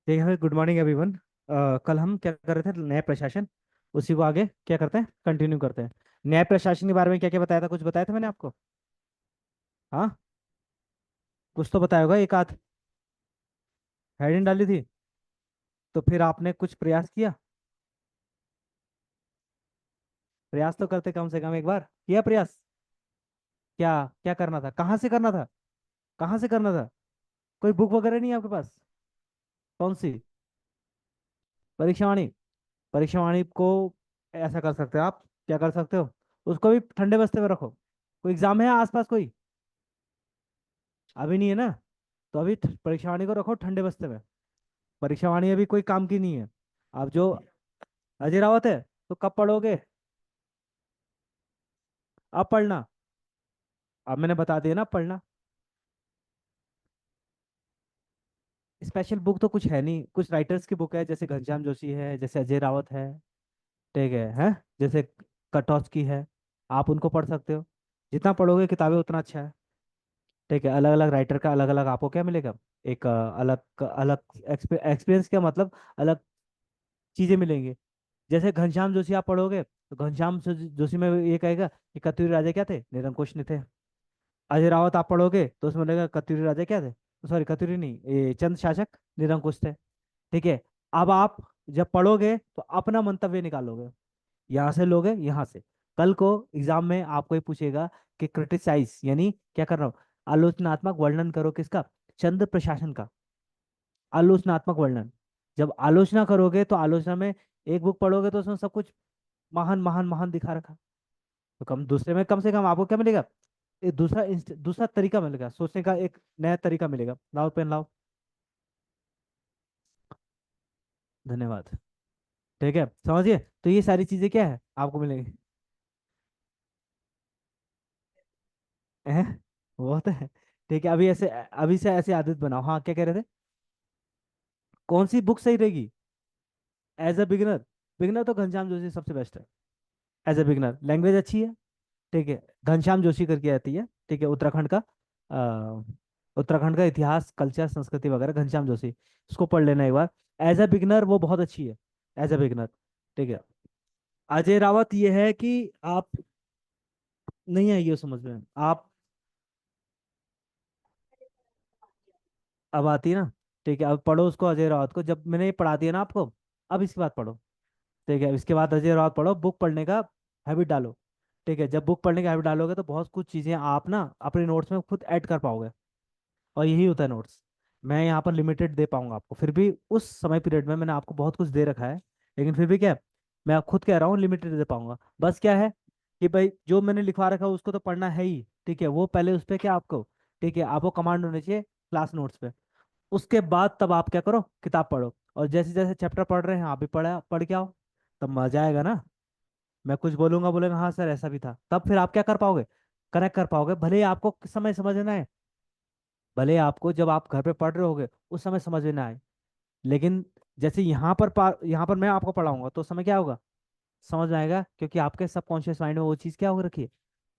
ठीक है, good morning everyone. कल हम क्या कर रहे थे, न्याय प्रशासन। उसी को आगे क्या करते हैं, कंटिन्यू करते हैं। न्याय प्रशासन के बारे में क्या क्या बताया था, कुछ बताया था मैंने आपको? हाँ, कुछ तो बताया होगा, एक आध हेडिंग डाली थी। तो फिर आपने कुछ प्रयास किया? प्रयास तो करते, कम से कम एक बार किया प्रयास। क्या क्या करना था, कहाँ से करना था? कहाँ से करना था? कोई बुक वगैरह नहीं है आपके पास? कौन सी? परीक्षावाणी? परीक्षावाणी को ऐसा कर सकते हो आप, क्या कर सकते हो, उसको भी ठंडे बस्ते में रखो। कोई एग्जाम है आसपास कोई? अभी नहीं है ना? तो अभी परीक्षावाणी को रखो ठंडे बस्ते में। परीक्षावाणी अभी कोई काम की नहीं है। अब जो अजय रावत है, तो कब पढ़ोगे? अब पढ़ना। अब मैंने बता दिया ना, पढ़ना। स्पेशल बुक तो कुछ है नहीं, कुछ राइटर्स की बुक है, जैसे घनश्याम जोशी है, जैसे अजय रावत है। ठीक है? जैसे कटौस्की है। आप उनको पढ़ सकते हो। जितना पढ़ोगे किताबें उतना अच्छा है। ठीक है, अलग अलग राइटर का अलग अलग आपको क्या मिलेगा, एक अलग अलग एक्सपीरियंस, क्या मतलब, अलग चीजें मिलेंगी। जैसे घनश्याम जोशी आप पढ़ोगे तो घनश्याम जोशी में ये कहेगा कि कत्यूरी राजा क्या थे, निरंकुश नहीं थे। अजय रावत आप पढ़ोगे तो उसमें लगेगा कत्यूरी राजा क्या थे, सॉरी कत्यूरी नहीं, ये चंद शासक निरंकुश थे। ठीक है? अब आप जब पढ़ोगे तो अपना मंतव्य निकालोगे, यहाँ से लोगे, यहाँ से। कल को एग्जाम में आपको ये पूछेगा कि क्रिटिसाइज यानी क्या कर रहा हूँ, आलोचनात्मक वर्णन करो किसका, चंद्र प्रशासन का। आलोचनात्मक वर्णन। जब आलोचना करोगे तो आलोचना में एक बुक पढ़ोगे तो उसमें सब कुछ महान महान महान दिखा रखा। तो कम दूसरे में कम से कम आपको क्या मिलेगा, एक दूसरा दूसरा तरीका मिलेगा सोचने का, एक नया तरीका मिलेगा। लाओ पेन लाओ। धन्यवाद। ठीक है, समझिए, तो ये सारी चीजें क्या है आपको मिलेंगी। हैं? वो तो है। ठीक है, अभी ऐसे, अभी से ऐसी आदत बनाओ। हाँ, क्या कह रहे थे? कौन सी बुक सही रहेगी एज अ बिगिनर? बिगिनर तो घनश्याम जोशी सबसे बेस्ट है। एज अ बिगिनर लैंग्वेज अच्छी है। ठीक है, घनश्याम जोशी करके आती है। ठीक है, उत्तराखंड का, उत्तराखंड का इतिहास, कल्चर, संस्कृति वगैरह, घनश्याम जोशी। उसको पढ़ लेना एक बार। एज अ बिगनर वो बहुत अच्छी है। As a beginner. ठीक है। अजय रावत ये है कि आप, नहीं आएगी वो समझ में आप। अब आती है ना? ठीक है, अब पढ़ो उसको, अजय रावत को, जब मैंने ये पढ़ा दिया ना आपको। अब इसके बाद पढ़ो। ठीक है, इसके बाद अजय रावत पढ़ो, बुक पढ़ने का हैबिट डालो। ठीक है, जब बुक पढ़ने का हैबिट डालोगे तो बहुत कुछ चीजें आप ना अपने नोट्स में खुद ऐड कर पाओगे। और यही होता है नोट्स। मैं यहाँ पर लिमिटेड दे पाऊंगा आपको, फिर भी उस समय पीरियड में मैंने आपको बहुत कुछ दे रखा है। लेकिन फिर भी क्या है, मैं आप खुद कह रहा हूँ लिमिटेड दे पाऊंगा। बस क्या है कि भाई जो मैंने लिखवा रखा है उसको तो पढ़ना है ही। ठीक है, वो पहले उस पर क्या आपको, ठीक है, आपको कमांड होनी चाहिए क्लास नोट्स पे। उसके बाद तब आप क्या करो, किताब पढ़ो। और जैसे जैसे चैप्टर पढ़ रहे हैं आप भी पढ़ा पढ़ के आओ। तब मजा आएगा ना। मैं कुछ बोलूंगा, बोलेगा हाँ सर ऐसा भी था, तब फिर आप क्या कर पाओगे, कनेक्ट कर पाओगे। भले ही आपको किस समय समझना है, भले आपको जब आप घर पे पढ़ रहे होगे उस समय समझ में ना आए, लेकिन जैसे यहाँ पर मैं आपको पढ़ाऊंगा तो उस समय क्या होगा, समझ में आएगा, क्योंकि आपके सबकॉन्शियस माइंड में वो चीज़ क्या हो रखी है,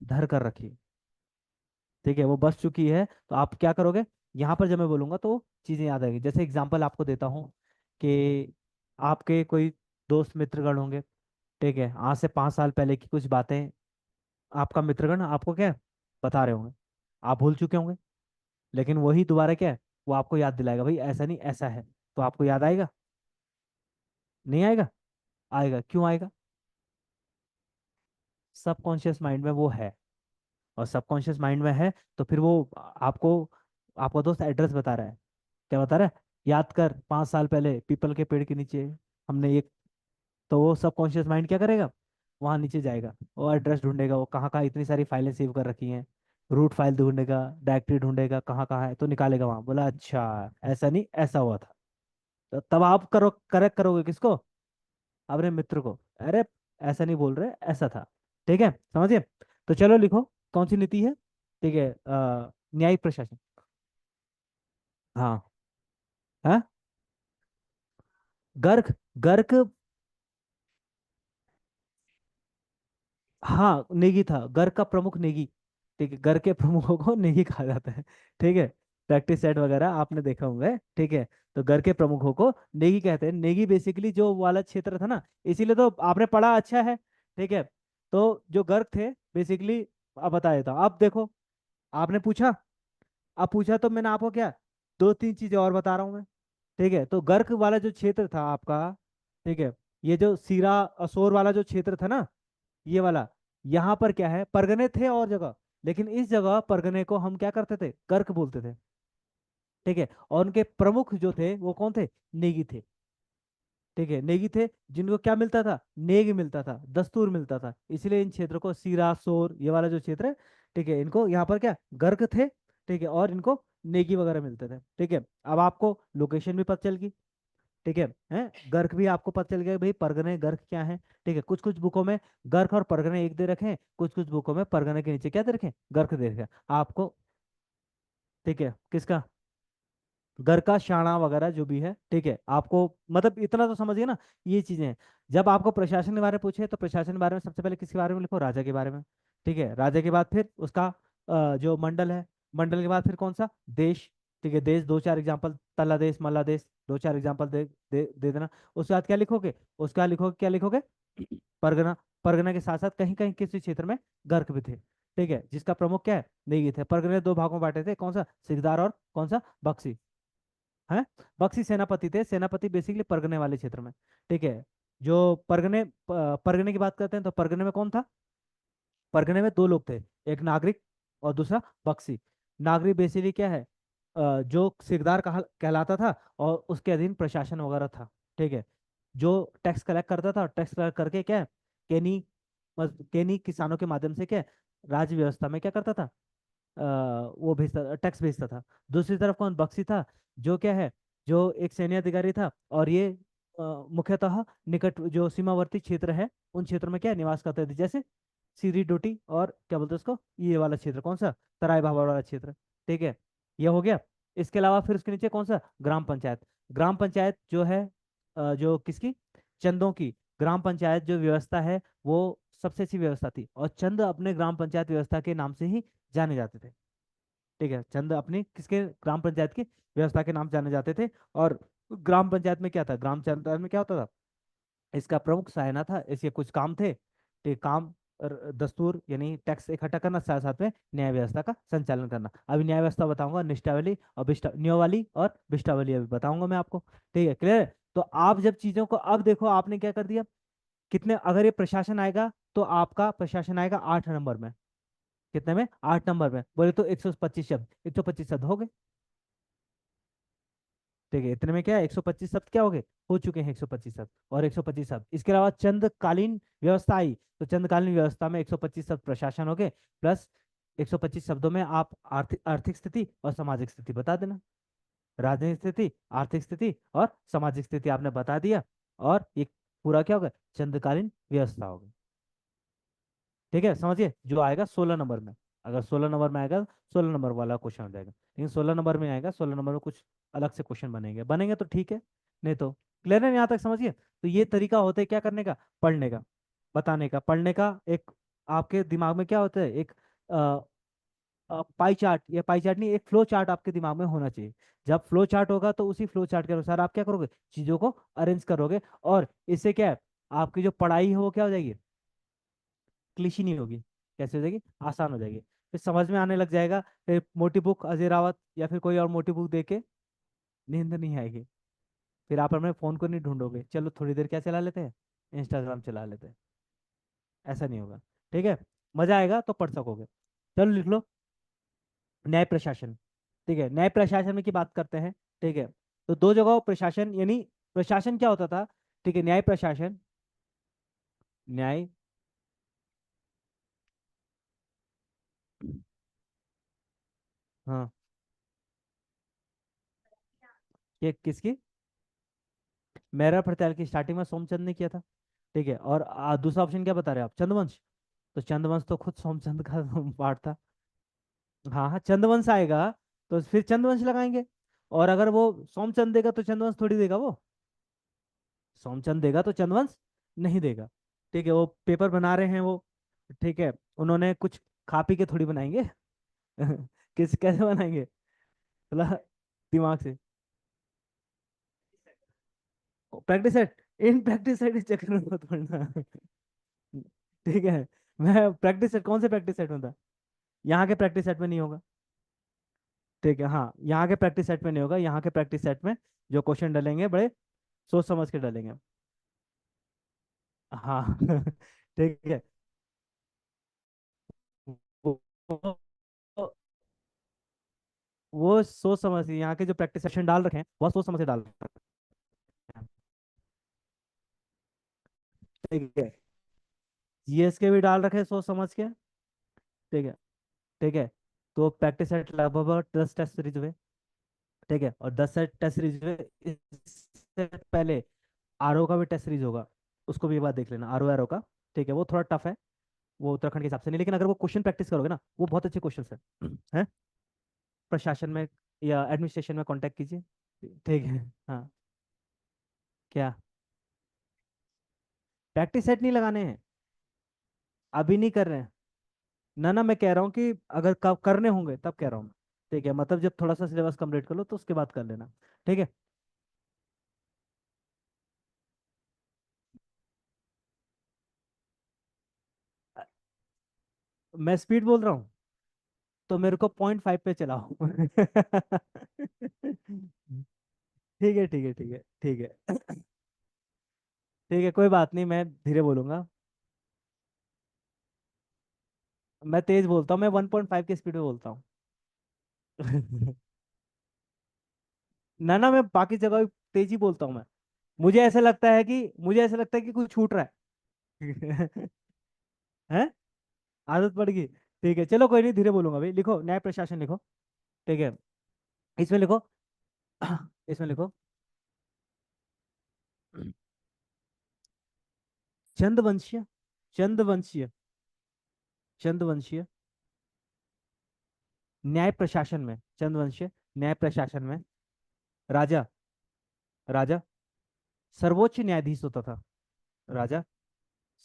धर कर रखी है। ठीक है, वो बस चुकी है। तो आप क्या करोगे, यहाँ पर जब मैं बोलूंगा तो चीज़ें याद आएगी। जैसे एग्जाम्पल आपको देता हूँ कि आपके कोई दोस्त मित्रगण होंगे। ठीक है, आज से 5 साल पहले की कुछ बातें आपका मित्रगण आपको क्या है, बता रहे होंगे। आप भूल चुके होंगे, लेकिन वही दोबारा क्या है, वो आपको याद दिलाएगा, भाई ऐसा नहीं ऐसा है। तो आपको याद आएगा? नहीं आएगा? आएगा, क्यों आएगा? सबकॉन्शियस माइंड में वो है। और सबकॉन्शियस माइंड में है, तो फिर वो आपको, आपका दोस्त एड्रेस बता रहा है। क्या बता रहा है? याद कर 5 साल पहले पीपल के पेड़ के नीचे हमने एक। तो वो सबकॉन्शियस माइंड क्या करेगा, वहां नीचे जाएगा, वो एड्रेस ढूंढेगा, वो कहाँ कहाँ इतनी सारी फाइलें सेव कर रखी हैं। रूट फाइल ढूंढेगा, डायरेक्टरी ढूंढेगा, कहाँ कहाँ है, तो निकालेगा वहां, बोला अच्छा ऐसा नहीं ऐसा हुआ था। तो तब आप करो, करेक्ट करोगे किसको, अपने मित्र को। अरे ऐसा नहीं बोल रहे, ऐसा था। ठीक है, समझिए। तो चलो लिखो, कौन सी नीति है? ठीक है, न्यायिक प्रशासन। हाँ। हाँ, गर्क, गर्क। हाँ, नेगी था, गर्क का प्रमुख नेगी। ठीक है, गर्क के प्रमुखों को नेगी कहा जाता है। ठीक है। प्रैक्टिस सेट वगैरह आपने देखा होंगे, ठीक है। तो घर के प्रमुखों को नेगी कहते हैं। नेगी बेसिकली जो वाला क्षेत्र था ना, इसीलिए तो आपने पढ़ा अच्छा है, ठीक है। तो जो गर्ग थे बेसिकली, अब बता देता हूँ। अब देखो, आपने पूछा, अब पूछा तो मैंने आपको क्या, दो तीन चीजें और बता रहा हूँ मैं, ठीक है। तो गर्क वाला जो क्षेत्र था आपका, ठीक है, ये जो सीरा असोर वाला जो क्षेत्र था ना, ये वाला, यहाँ पर क्या है, परगने थे और जगह, लेकिन इस जगह परगने को हम क्या करते थे, गर्क बोलते थे, ठीक है। और उनके प्रमुख जो थे वो कौन थे, नेगी थे, ठीक है। नेगी थे, जिनको क्या मिलता था, नेग मिलता था, दस्तूर मिलता था, इसलिए इन क्षेत्रों को सीरा सोर, ये वाला जो क्षेत्र है, ठीक है, इनको यहाँ पर क्या, गर्क थे, ठीक है, और इनको नेगी वगैरह मिलते थे, ठीक है। अब आपको लोकेशन भी पता चल गई, ठीक है, हैं। गर्क भी आपको पता चल गया भाई, परगने गर्क क्या है, ठीक है। कुछ कुछ बुकों में गर्क और परगने एक दे रखे हैं, कुछ कुछ बुकों में परगने के नीचे क्या दे रखे हैं, गर्क दे रखे हैं आपको, ठीक है। किसका, घर का शाणा वगैरह जो भी है, ठीक है। आपको मतलब इतना तो समझिए ना, ये चीजें हैं। जब आपको प्रशासन के बारे में पूछे तो प्रशासन के बारे में सबसे पहले किसके बारे में लिखो, राजा के बारे में, ठीक है। राजा के बाद फिर उसका जो मंडल है, मंडल के बाद फिर कौन सा, देश, ठीक है। देश दो चार एग्जाम्पल, तला देश, मल्ला देश, दो चार एग्जाम्पल दे देना। उसके बाद क्या लिखोगे, उसके बाद लिखोगे, क्या लिखोगे, परगना। परगना के साथ साथ कहीं कहीं किसी क्षेत्र में गर्क भी थे, ठीक है, जिसका प्रमुख क्या है, नेगी थे। परगने दो भागों में बांटे थे, कौन सा, सिकदार और कौन सा, बक्सी है। बख्शी सेनापति थे, सेनापति बेसिकली परगने वाले क्षेत्र में, ठीक है। जो परगने की बात करते हैं तो परगने में कौन था, परगने में दो लोग थे, एक नागरिक और दूसरा बख्शी। नागरिक बेसिकली क्या है, जो सिकदार कहलाता था, और उसके अधीन प्रशासन वगैरह था, ठीक है। जो टैक्स कलेक्ट करता था, टैक्स कलेक्ट करके क्या है, केनी केनी किसानों के माध्यम से क्या है, राज्य व्यवस्था में क्या करता था, वो भेजता, टैक्स भेजता था। दूसरी तरफ कौन, बख्शी था, जो क्या है, जो एक सैन्य अधिकारी था, और ये मुख्यतः निकट जो सीमावर्ती क्षेत्र है, उन क्षेत्रों में क्या निवास करते थे, जैसे सीरी डोटी और क्या बोलते हैं उसको, ये वाला क्षेत्र कौन सा, तराई भाबर वाला क्षेत्र, ठीक है। ये हो गया। इसके अलावा फिर उसके नीचे कौन सा, ग्राम पंचायत। ग्राम पंचायत जो है, जो किसकी, चंदों की। ग्राम पंचायत जो व्यवस्था है वो सबसे अच्छी व्यवस्था थी, और चंद अपने ग्राम पंचायत व्यवस्था के नाम से ही जाने जाते थे, ठीक है। चंद अपनी किसके, ग्राम पंचायत की व्यवस्था के नाम जाने जाते थे। और ग्राम पंचायत में क्या था, ग्राम पंचायत में क्या होता था, इसका प्रमुख सायना था, इसके कुछ काम थे, ठीक, काम दस्तूर यानी टैक्स इकट्ठा करना, साथ साथ में न्याय व्यवस्था का संचालन करना। अभी न्याय व्यवस्था बताऊंगा, निष्ठावली और नियमावली और विष्टावली अभी बताऊंगा मैं आपको, ठीक है, क्लियर है। तो आप जब चीजों को, अब देखो आपने क्या कर दिया, कितने, अगर ये प्रशासन आएगा तो आपका प्रशासन आएगा 8 नंबर में, कितने में, 8 नंबर में, बोले तो 125 शब्द, 125 शब्द हो गए, ठीक है। इतने में क्या है, 125 शब्द क्या हो गए, हो चुके हैं 125 शब्द, और 125 शब्द। इसके अलावा चंदकालीन व्यवस्था आई, तो चंदकालीन व्यवस्था में 125 शब्द प्रशासन हो गए, प्लस 125 शब्दों में आप आर्थिक आर्थिक स्थिति और सामाजिक स्थिति बता देना। राजनीतिक स्थिति, आर्थिक स्थिति और सामाजिक स्थिति आपने बता दिया, और ये पूरा क्या होगा, चंदकालीन व्यवस्था होगी, ठीक है। समझिए, जो आएगा 16 नंबर में, अगर 16 नंबर में आएगा, 16 नंबर वाला क्वेश्चन हो जाएगा। लेकिन 16 नंबर में आएगा, 16 नंबर में कुछ अलग से क्वेश्चन बनेंगे, बनेंगे तो ठीक है, नहीं तो क्लियर है यहाँ तक, समझिए। तो ये तरीका होता है क्या करने का, पढ़ने का, बताने का, पढ़ने का। एक आपके दिमाग में क्या होता है, एक पाई चार्ट, या पाई चार्ट नहीं, एक फ्लो चार्ट आपके दिमाग में होना चाहिए। जब फ्लो चार्ट होगा तो उसी फ्लो चार्ट के अनुसार आप क्या करोगे, चीजों को अरेंज करोगे, और इससे क्या है, आपकी जो पढ़ाई है वो क्या हो जाएगी, क्लिशी नहीं होगी, कैसे हो जाएगी, आसान हो जाएगी, फिर समझ में आने लग जाएगा। फिर मोटी बुक अजय रावत या फिर कोई और मोटी बुक देके नींद नहीं आएगी, फिर आप अपने फोन को नहीं ढूंढोगे, चलो थोड़ी देर क्या चला लेते हैं, इंस्टाग्राम चला लेते हैं, ऐसा नहीं होगा, ठीक है। मजा आएगा तो पढ़ सकोगे। चलो लिख लो, न्याय प्रशासन, ठीक है। न्याय प्रशासन में की बात करते हैं, ठीक है। तो दो जगह प्रशासन, यानी प्रशासन क्या होता था, ठीक है, न्याय प्रशासन, न्याय, हाँ, ये किसकी, मेरा प्रत्याल की स्टार्टिंग में सोमचंद ने किया था, ठीक है। और दूसरा ऑप्शन क्या बता रहे हैं आप, चंद्रवंश। तो चंद्रवंश तो खुद सोमचंद का पार्ट था। हाँ हाँ, चंद्रवंश आएगा तो फिर चंद्रवंश लगाएंगे, और अगर वो सोमचंद देगा तो चंद्रवंश थोड़ी देगा वो, सोमचंद देगा तो चंद्रवंश नहीं देगा, ठीक है। वो पेपर बना रहे हैं वो, ठीक है, उन्होंने कुछ खा पी के थोड़ी बनाएंगे किस कैसे बनाएंगे, चला, दिमाग से। Practice set, in practice set इस चक्कर में मत पड़ना। ठीक है। मैं प्रैक्टिस सेट, कौन से प्रैक्टिस सेट में था? यहाँ के प्रैक्टिस सेट में नहीं होगा। ठीक है, हाँ, यहाँ के प्रैक्टिस सेट में नहीं होगा। यहाँ के प्रैक्टिस सेट में जो क्वेश्चन डलेंगे बड़े सोच समझ के डलेंगे। हाँ। ठीक है। वो वो वो सोच समझ के, यहाँ के जो प्रैक्टिस सेशन डाल रखे हैं वो सोच समझ के डाल रखे हैं। ठीक है। जीएस के भी डाल रखे हैं सोच समझ के। ठीक है। ठीक है। तो प्रैक्टिस सेट लगभग 10 टेस्ट सीरीज हुए। ठीक है, और 10 टेस्ट सीरीज हुए। इससे पहले आरओ का भी टेस्ट सीरीज होगा, उसको भी एक बार देख लेना, आरओ एरो का। ठीक है, वो थोड़ा टफ है, वो उत्तराखंड के हिसाब से नहीं, लेकिन अगर वो क्वेश्चन प्रैक्टिस करोगे ना, वो बहुत अच्छे क्वेश्चन है। हैं? प्रशासन में या एडमिनिस्ट्रेशन में कांटेक्ट कीजिए। ठीक है। हाँ। क्या? प्रैक्टिस सेट नहीं लगाने हैं, अभी नहीं कर रहे हैं। ना ना, मैं कह रहा हूँ कि अगर कब करने होंगे तब कह रहा हूँ मैं। ठीक है, मतलब जब थोड़ा सा सिलेबस कंप्लीट कर लो तो उसके बाद कर लेना। ठीक है। अ, मैं स्पीड बोल रहा हूँ, तो मेरे को 0.5 पे चलाओ। ठीक है, ठीक है, ठीक है, ठीक है। ठीक है, कोई बात नहीं, मैं धीरे बोलूंगा। मैं तेज बोलता हूँ, मैं 1.5 की स्पीड में बोलता हूँ। ना ना, मैं बाकी जगह तेज ही बोलता हूँ मैं। मुझे ऐसा लगता है कि कुछ छूट रहा है। हैं? आदत पड़ गई। ठीक है, चलो कोई नहीं, धीरे बोलूंगा भाई। लिखो, न्याय प्रशासन लिखो। ठीक है, इसमें लिखो। इसमें लिखो, चंदवंशीय, चंदवंशीय, चंदवंशीय न्याय प्रशासन में, चंदवंशीय न्याय प्रशासन में राजा, राजा सर्वोच्च न्यायाधीश होता था। राजा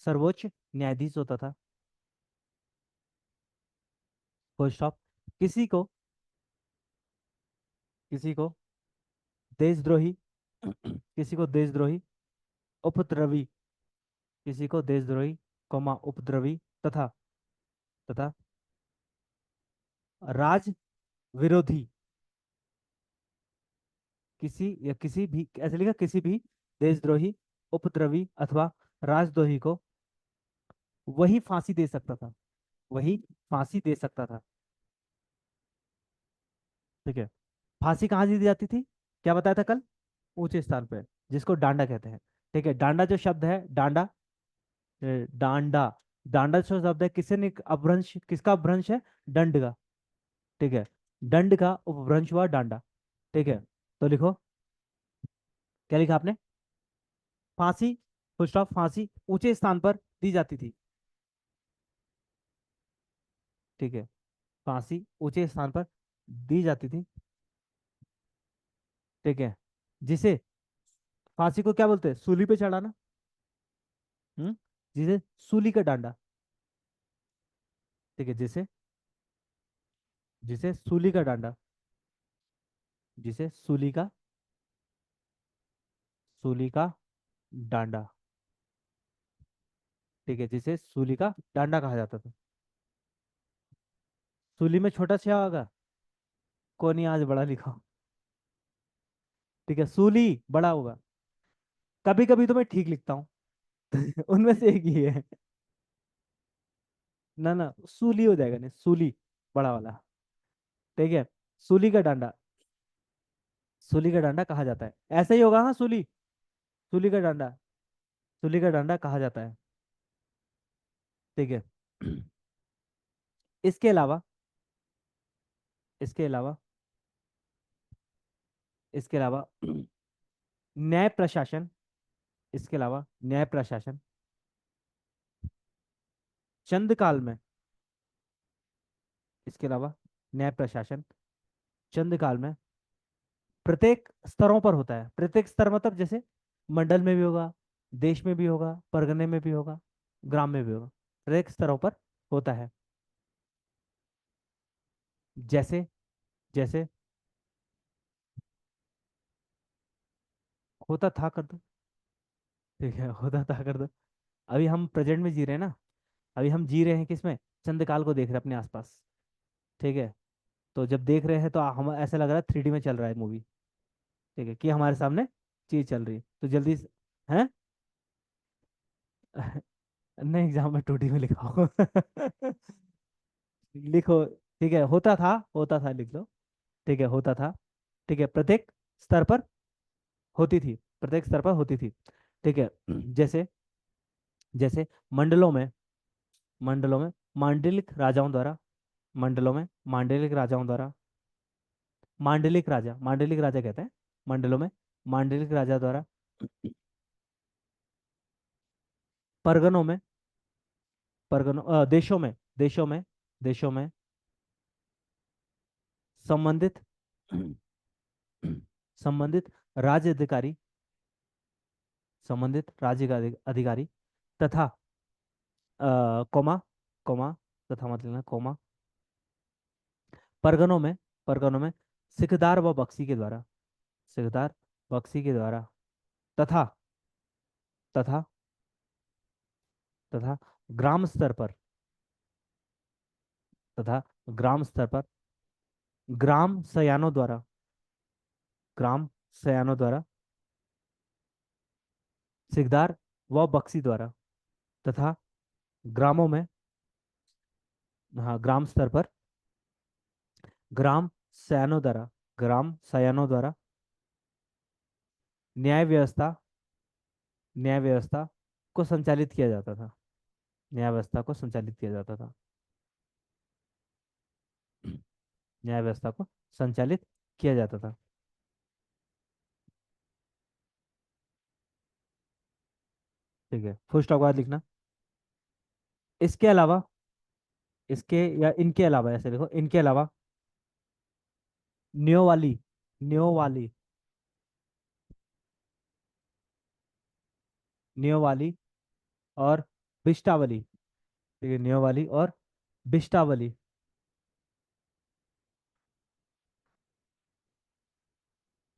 सर्वोच्च न्यायाधीश होता था। Full stop. किसी को, किसी को देशद्रोही, किसी को देशद्रोही, उपद्रवी, किसी को देशद्रोही, उपद्रवी, तथा, तथा राज विरोधी, किसी या किसी भी, ऐसे लिखा, किसी भी देशद्रोही, उपद्रवी अथवा राजद्रोही को वही फांसी दे सकता था, वही फांसी दे सकता था। ठीक है। फांसी कहाँ दी जाती थी? क्या बताया था कल? ऊंचे स्थान पे, जिसको डांडा कहते हैं। ठीक है, डांडा जो शब्द है, डांडा, डांडा, डांडा जो शब्द है, किसे ने अपभ्रंश, किसका अपभ्रंश है? दंड का। ठीक है, दंड का उपभ्रंश हुआ डांडा। ठीक है, तो लिखो, क्या लिखा आपने? फांसी, फुल स्टॉप, फांसी ऊंचे स्थान पर दी जाती थी। ठीक है, फांसी ऊंचे स्थान पर दी जाती थी। ठीक है, जिसे, फांसी को क्या बोलते हैं? सूली पे चढ़ाना। हम्म, जिसे सूली का डांडा। ठीक है, जिसे, जिसे सूली का डांडा, जिसे सूली का, सूली का डांडा। ठीक है, जिसे सूली का डांडा कहा जाता था। सूली में छोटा छा होगा, को नहीं, आज बड़ा लिखा। ठीक है, सूली बड़ा होगा। कभी कभी तो मैं ठीक लिखता हूँ। उनमें से एक ही है। ना ना, सूली हो जाएगा, नहीं, सूली बड़ा वाला। ठीक है, सूली का डांडा, सूली का डांडा कहा जाता है, ऐसा ही होगा, हाँ, सूली, सूली का डांडा, सूली का डांडा कहा जाता है। ठीक है। इसके अलावा, इसके अलावा, इसके अलावा न्याय प्रशासन, इसके अलावा न्याय प्रशासन चंद काल में, इसके अलावा न्याय प्रशासन चंद काल में प्रत्येक स्तरों पर होता है। प्रत्येक स्तर मतलब जैसे मंडल में भी होगा, देश में भी होगा, परगने में भी होगा, ग्राम में भी होगा, प्रत्येक स्तरों पर होता है। जैसे, जैसे होता था कर दो। ठीक है, होता था कर दो। अभी हम प्रेजेंट में जी रहे हैं ना। अभी हम जी रहे हैं किसमें? चंद्रकाल को देख रहे हैं अपने आसपास। ठीक है। तो जब देख रहे हैं तो हम ऐसा लग रहा है 3D में चल रहा है मूवी। ठीक है, कि हमारे सामने चीज चल रही है, तो जल्दी से। हैं? नहीं, एग्जाम में 2D में लिखाओ। लिखो। ठीक है, होता था लिख लो। ठीक है, होता था। ठीक है, प्रत्येक स्तर पर होती थी। प्रत्येक स्तर पर होती थी। ठीक है। जैसे जैसे मंडलों में, मंडलों में मांडलिक राजाओं द्वारा, मंडलों में मांडलिक राजाओं द्वारा, मांडलिक राजा कहते हैं मंडलों में, मांडलिक राजा द्वारा, परगनों में, देशों में, देशों में संबंधित संबंधित राज्य अधिकारी, संबंधित राज्य का अधिकारी तथा कोमा, कोमा, तथा मत लेना कोमा, परगनों में, परगनों में सिकदार व बख्शी के द्वारा, सिकदार बख्शी के द्वारा, तथा तथा तथा ग्राम स्तर पर, तथा ग्राम स्तर पर ग्राम सयानों द्वारा, ग्राम सयानों द्वारा, सिकदार व बख्शी द्वारा, तथा ग्रामों में, हाँ ग्राम स्तर पर ग्राम सयानों द्वारा, ग्राम सयानों द्वारा न्याय व्यवस्था, न्याय व्यवस्था को संचालित किया जाता था, न्याय व्यवस्था को संचालित किया जाता था, न्याय व्यवस्था को संचालित किया जाता था। ठीक है, फुल स्टॉप के बाद लिखना। इसके अलावा, इसके या इनके अलावा, ऐसे देखो, इनके अलावा न्योवाली, न्योवाली, न्योवाली और बिष्टावली। ठीक है, न्योवाली और बिष्टावली,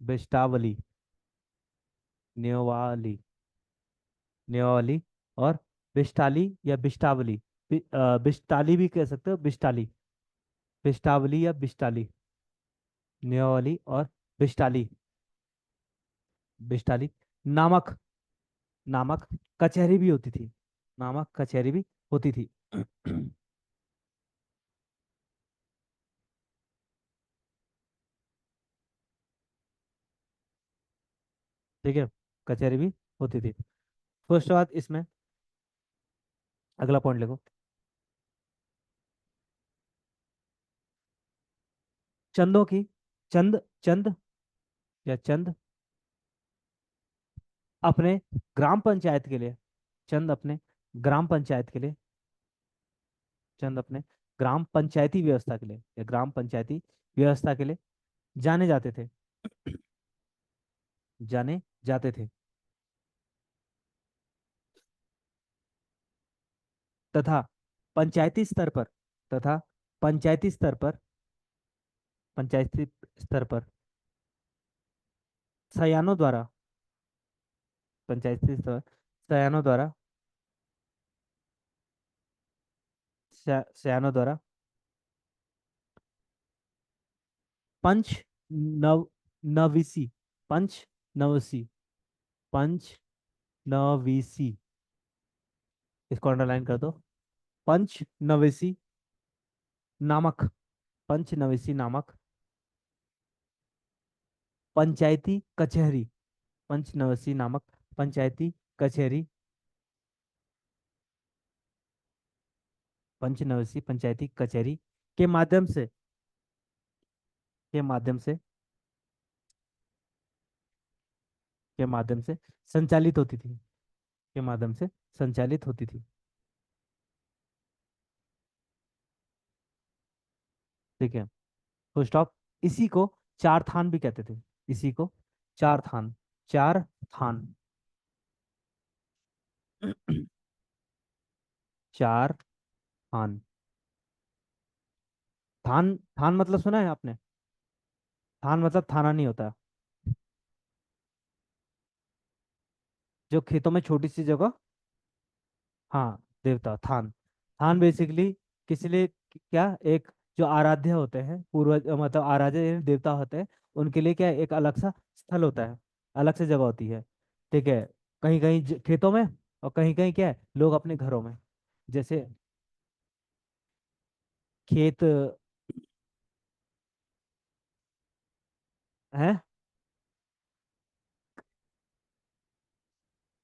बिष्टावली, न्योवाली, न्योवाली और बिष्टाली या बिष्टावली, बिष्टाली भी कह सकते हो, बिष्टाली, बिष्टावली या बिष्टाली, न्योवाली और बिष्टाली, बिष्टाली नामक, नामक कचहरी भी होती थी, नामक कचहरी भी होती थी। ठीक है, कचहरी भी होती थी। फर्स्ट बात इसमें, अगला पॉइंट लिखो। चंदों की, चंद, चंद या चंद अपने ग्राम पंचायत के लिए, चंद अपने ग्राम पंचायत के लिए, चंद अपने ग्राम पंचायती व्यवस्था के लिए या ग्राम पंचायती व्यवस्था के लिए जाने जाते थे, जाने जाते थे, तथा पंचायती स्तर पर, तथा पंचायती स्तर पर, पंचायती स्तर पर सयानों द्वारा, पंचायती स्तर सयानों द्वारा, सयानों द्वारा पंच नव नवीसी, पंच नवसी, पंच नवीसी, इसको अंडरलाइन कर दो। पंच नवेसी नामक, पंच नवेसी नामक पंचायती कचहरी, पंच नवेसी नामक पंचायती कचहरी, पंच नवेसी पंचायती कचहरी के माध्यम से, के माध्यम से, के माध्यम से संचालित होती थी, के माध्यम से संचालित होती थी। ठीक है, फुल स्टॉप। इसी को चार थान भी कहते थे, इसी को चार थान, चार थान, चार थान, थान, थान मतलब सुना है आपने? थान मतलब थाना नहीं होता। जो खेतों में छोटी सी जगह। हाँ, देवता थान। थान बेसिकली किस लिए, क्या एक जो आराध्य होते हैं, पूर्वज मतलब आराध्य यानी देवता होते हैं, उनके लिए क्या है, एक अलग सा स्थल होता है, अलग से जगह होती है। ठीक है। कहीं कहीं खेतों में, और कहीं कहीं क्या है, लोग अपने घरों में। जैसे खेत है,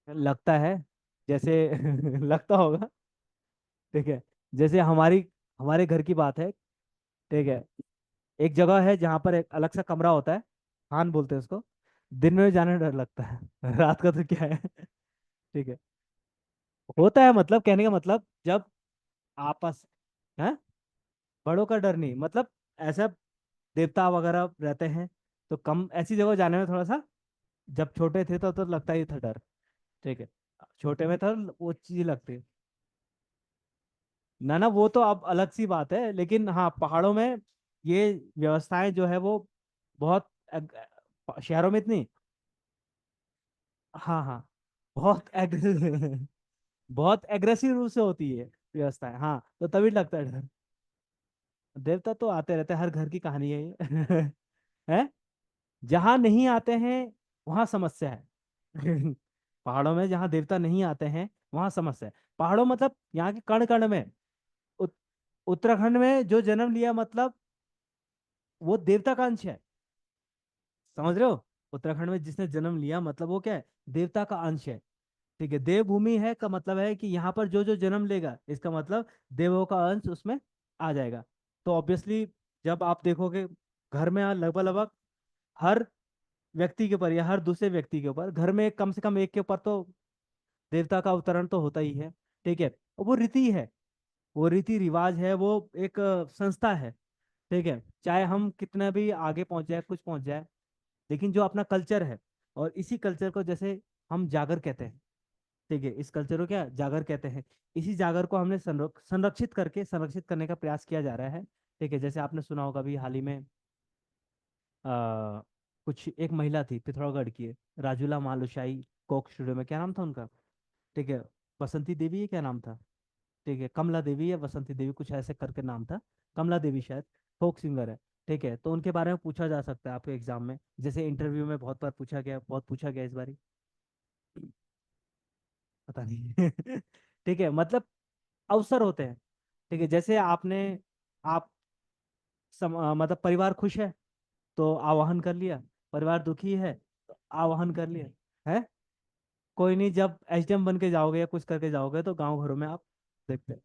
लगता है, जैसे लगता होगा। ठीक है। जैसे हमारे घर की बात है। ठीक है। एक जगह है जहाँ पर एक अलग सा कमरा होता है, खान बोलते हैं उसको। दिन में जाने में डर लगता है रात का तो क्या है। ठीक है। होता है, मतलब कहने का मतलब, जब आपस है, बड़ों का डर नहीं, मतलब ऐसा देवता वगैरह रहते हैं, तो कम ऐसी जगह जाने में थोड़ा सा, जब छोटे थे तो लगता ही था डर। ठीक है। छोटे में था, वो चीज लगती है। ना ना, वो तो अब अलग सी बात है, लेकिन हाँ, पहाड़ों में ये व्यवस्थाएं जो है वो बहुत शहरों में इतनी। हाँ हाँ, बहुत बहुत एग्रेसिव रूप से होती है व्यवस्थाएं, हाँ, तो तभी लगता है डर। देवता तो आते रहते हैं, हर घर की कहानी है ये है। जहां नहीं आते हैं वहां समस्या है पहाड़ों में जहां देवता नहीं आते हैं वहां समस्या है। पहाड़ों मतलब यहाँ के कण कण में। उत, उत्तराखंड में जो जन्म लिया, मतलब वो देवता का अंश है। समझ रहे हो? उत्तराखंड में जिसने जन्म लिया, मतलब वो क्या है, देवता का अंश है। ठीक है। देवभूमि है का मतलब है कि यहाँ पर जो जो जन्म लेगा, इसका मतलब देवों का अंश उसमें आ जाएगा। तो ऑब्वियसली जब आप देखोगे, घर में लगभग लगभग हर व्यक्ति के ऊपर या हर दूसरे व्यक्ति के ऊपर, घर में कम से कम एक के ऊपर तो देवता का अवतरण तो होता ही है। ठीक है। और वो रीति है, वो रीति रिवाज है, वो एक संस्था है। ठीक है। चाहे हम कितना भी आगे पहुंच जाए, कुछ पहुंच जाए, लेकिन जो अपना कल्चर है, और इसी कल्चर को जैसे हम जागर कहते हैं। ठीक है। इस कल्चर को क्या जागर कहते हैं। इसी जागर को हमने संरक्षित करके, संरक्षित करने का प्रयास किया जा रहा है। ठीक है। जैसे आपने सुना होगा, अभी हाल ही में आ, कुछ एक महिला थी, पिथौरागढ़ की है, राजूला मालुशाई कोक स्टूडियो में, क्या नाम था उनका? ठीक है। बसंती देवी है, क्या नाम था? ठीक है, कमला देवी या बसंती देवी, कुछ ऐसे करके नाम था। कमला देवी शायद, फोक सिंगर है। ठीक है। तो उनके बारे में पूछा जा सकता है आपके एग्जाम में, जैसे इंटरव्यू में बहुत बार पूछा गया, बहुत पूछा गया इस बार। पता नहीं ठीक है, मतलब अवसर होते हैं। ठीक है। जैसे आपने, आप मतलब परिवार खुश है तो आवाहन कर लिया, परिवार दुखी है तो आवाहन कर लिया, है। कोई नहीं, जब एचडीएम बन के जाओगे या कुछ करके जाओगे तो गांव घरों में आप देखते हैं।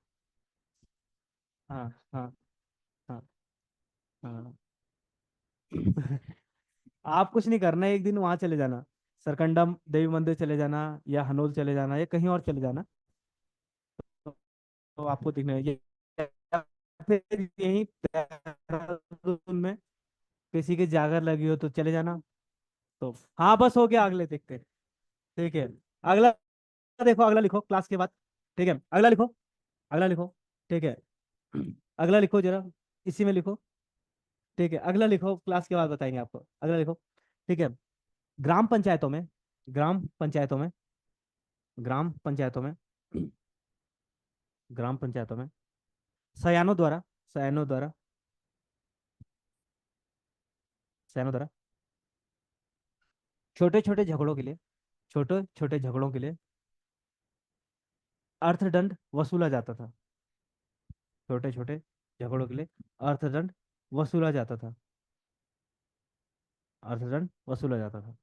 हाँ हाँ हाँ हाँ आप कुछ नहीं करना है, एक दिन वहां चले जाना, सरकंडा देवी मंदिर चले जाना, या हनोल चले जाना, या कहीं और चले जाना। तो आपको दिखने ये, या फिर यहीं देहरादून में किसी की जागर लगी हो तो चले जाना। तो हाँ, बस हो गया, अगले देखते हैं। ठीक है। अगला देखो, अगला लिखो क्लास के बाद। ठीक है, अगला लिखो, अगला लिखो। ठीक है। अगला लिखो जरा, इसी में लिखो। ठीक है, अगला लिखो, क्लास के बाद बताएंगे आपको, अगला लिखो। ठीक है। ग्राम पंचायतों में, ग्राम पंचायतों में, ग्राम पंचायतों में, ग्राम पंचायतों में सयानों द्वारा, सयानों द्वारा, सयानों द्वारा छोटे छोटे झगड़ों के लिए, छोटे छोटे झगड़ों के लिए अर्थदंड वसूला जाता था। छोटे छोटे झगड़ों के लिए अर्थदंड वसूला जाता था, अर्थदंड वसूला जाता था।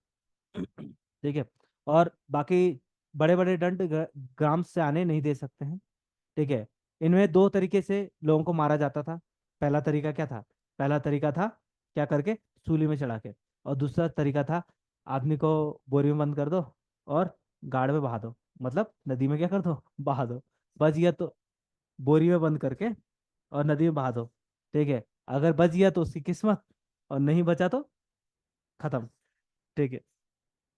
ठीक है। और बाकी बड़े बड़े दंड ग्राम से आने नहीं दे सकते हैं। ठीक है। इनमें दो तरीके से लोगों को मारा जाता था। पहला तरीका क्या था? पहला तरीका था क्या करके, सूली में चढ़ा के। और दूसरा तरीका था, आदमी को बोरी में बंद कर दो और गाड़ में बहा दो, मतलब नदी में क्या कर दो, बहा दो। बच गया तो बोरी में बंद करके और नदी में बहा दो। ठीक है। अगर बच गया तो उसकी किस्मत, और नहीं बचा तो खत्म। ठीक है।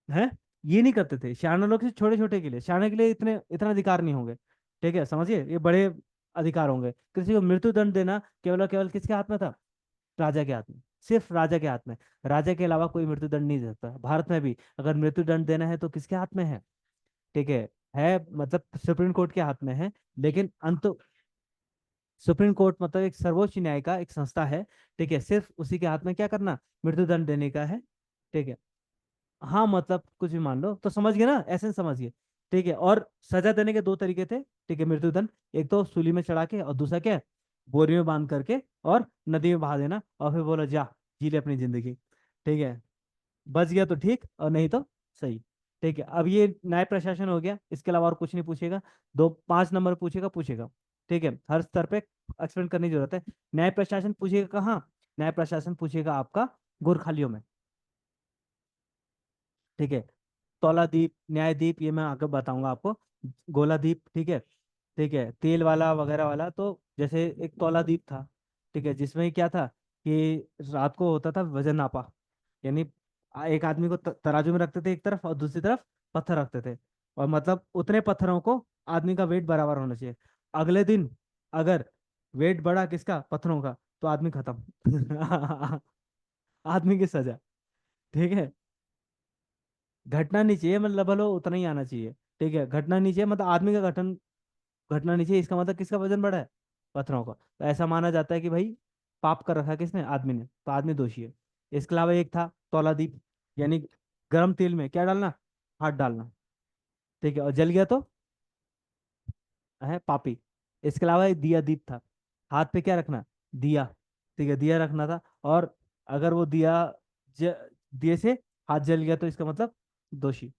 हैं, ये नहीं करते थे शान लोग, से छोटे छोटे के लिए, शान के लिए इतने इतना अधिकार नहीं होंगे। ठीक है, समझिए, ये बड़े अधिकार होंगे। किसी को मृत्यु दंड देना केवल और केवल किसके हाथ में था? राजा के हाथ में, सिर्फ राजा के हाथ में। राजा के अलावा कोई मृत्यु दंड नहीं दे सकता। भारत में भी अगर मृत्यु दंड देना है तो किसके हाथ में है? ठीक है मतलब सुप्रीम कोर्ट के हाथ में है, लेकिन अंत, सुप्रीम कोर्ट मतलब एक सर्वोच्च न्याय का एक संस्था है। ठीक है, सिर्फ उसी के हाथ में क्या करना, मृत्युदंड देने का है। ठीक है, हाँ मतलब कुछ भी मान लो, तो समझ गए ना, ऐसे समझिए। ठीक है, और सजा देने के दो तरीके थे। ठीक है, मृत्युदंड, एक तो सूली में चढ़ा के, और दूसरा क्या है, बोरी में बांध करके और नदी में बहा देना, और फिर बोला जा जी ले अपनी जिंदगी। ठीक है, बच गया तो ठीक, और नहीं तो सही। ठीक है, अब ये न्याय प्रशासन हो गया, इसके अलावा और कुछ नहीं पूछेगा। दो 5 नंबर पूछेगा पूछेगा। ठीक है, हर स्तर पे एक्सप्लेन करने की जरूरत है। न्याय प्रशासन पूछेगा कहाँ, न्याय प्रशासन पूछेगा आपका गोरखालियों में। ठीक है, तौलादीप, न्यायदीप, ये मैं आगे बताऊंगा आपको। गोलादीप, ठीक है। ठीक है, तेल वाला वगैरह वाला, तो जैसे एक तौलादीप था। ठीक है, जिसमें क्या था कि रात को होता था वजन नापा, यानी एक आदमी को तराजू में रखते थे एक तरफ, और दूसरी तरफ पत्थर रखते थे, और मतलब उतने पत्थरों को आदमी का वेट बराबर होना चाहिए। अगले दिन अगर वेट बढ़ा किसका, पत्थरों का, तो आदमी खत्म। आदमी की सजा। ठीक है, घटना नहीं चाहिए, मतलब भलो उतना ही आना चाहिए। ठीक है, घटना नहीं चाहिए मतलब आदमी का गठन, घटना नहीं चाहिए, इसका मतलब किसका वजन बढ़ा है, पत्थरों का, तो ऐसा माना जाता है कि भाई पाप कर रखा है किसने, आदमी ने, तो आदमी दोषी है। इसके अलावा एक था तौलादीप, यानी गर्म तेल में क्या डालना, हाथ डालना। ठीक है, और जल गया तो है पापी। इसके अलावा एक दिया दीप था, हाथ पे क्या रखना, दिया। ठीक है, दिया रखना था, और अगर वो दिया ज, दिए से हाथ जल गया तो इसका मतलब दोषी।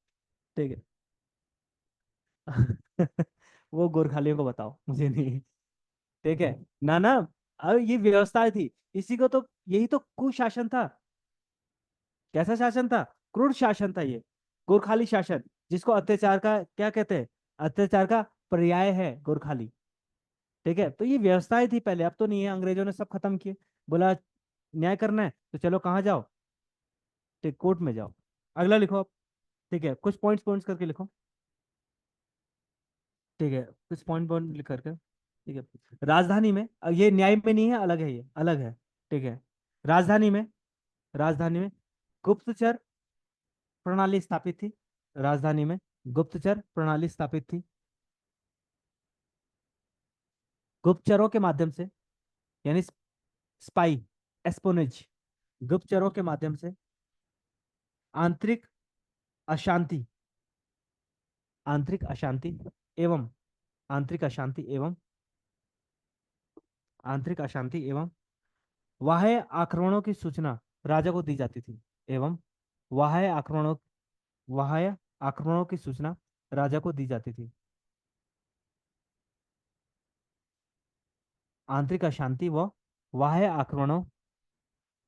ठीक है। वो गोरखालियों को बताओ, मुझे नहीं। ठीक है ना ना, अब ये व्यवस्था थी, इसी को तो, यही तो कुशासन था। कैसा शासन था, क्रूर शासन था ये, गोरखाली शासन, जिसको अत्याचार का क्या कहते हैं, अत्याचार का पर्याय है गोरखाली। ठीक है, तो ये व्यवस्थाएं थी पहले, अब तो नहीं है, अंग्रेजों ने सब खत्म किए। बोला न्याय करना है तो चलो कहाँ जाओ, ठीक कोर्ट में जाओ। अगला लिखो आप। ठीक है, कुछ पॉइंट्स पॉइंट्स करके लिखो। ठीक है, कुछ पॉइंट पॉइंट लिख करके। ठीक है, राजधानी में, ये न्याय में नहीं है, अलग है, ये अलग है। ठीक है, राजधानी में, राजधानी में गुप्तचर प्रणाली स्थापित थी। राजधानी में गुप्तचर प्रणाली स्थापित थी। गुप्तचरों के माध्यम से, यानी स्पाई, एस्पोनेज, गुप्तचरों के माध्यम से आंतरिक अशांति, आंतरिक अशांति एवं आंतरिक अशांति एवं आंतरिक अशांति एवं बाह्य आक्रमणों की सूचना राजा को दी जाती थी। एवं बाह्य आक्रमणों बाह्य आक्रमणों की सूचना राजा को दी जाती थी। आंतरिक अशांति व बाह्य आक्रमणों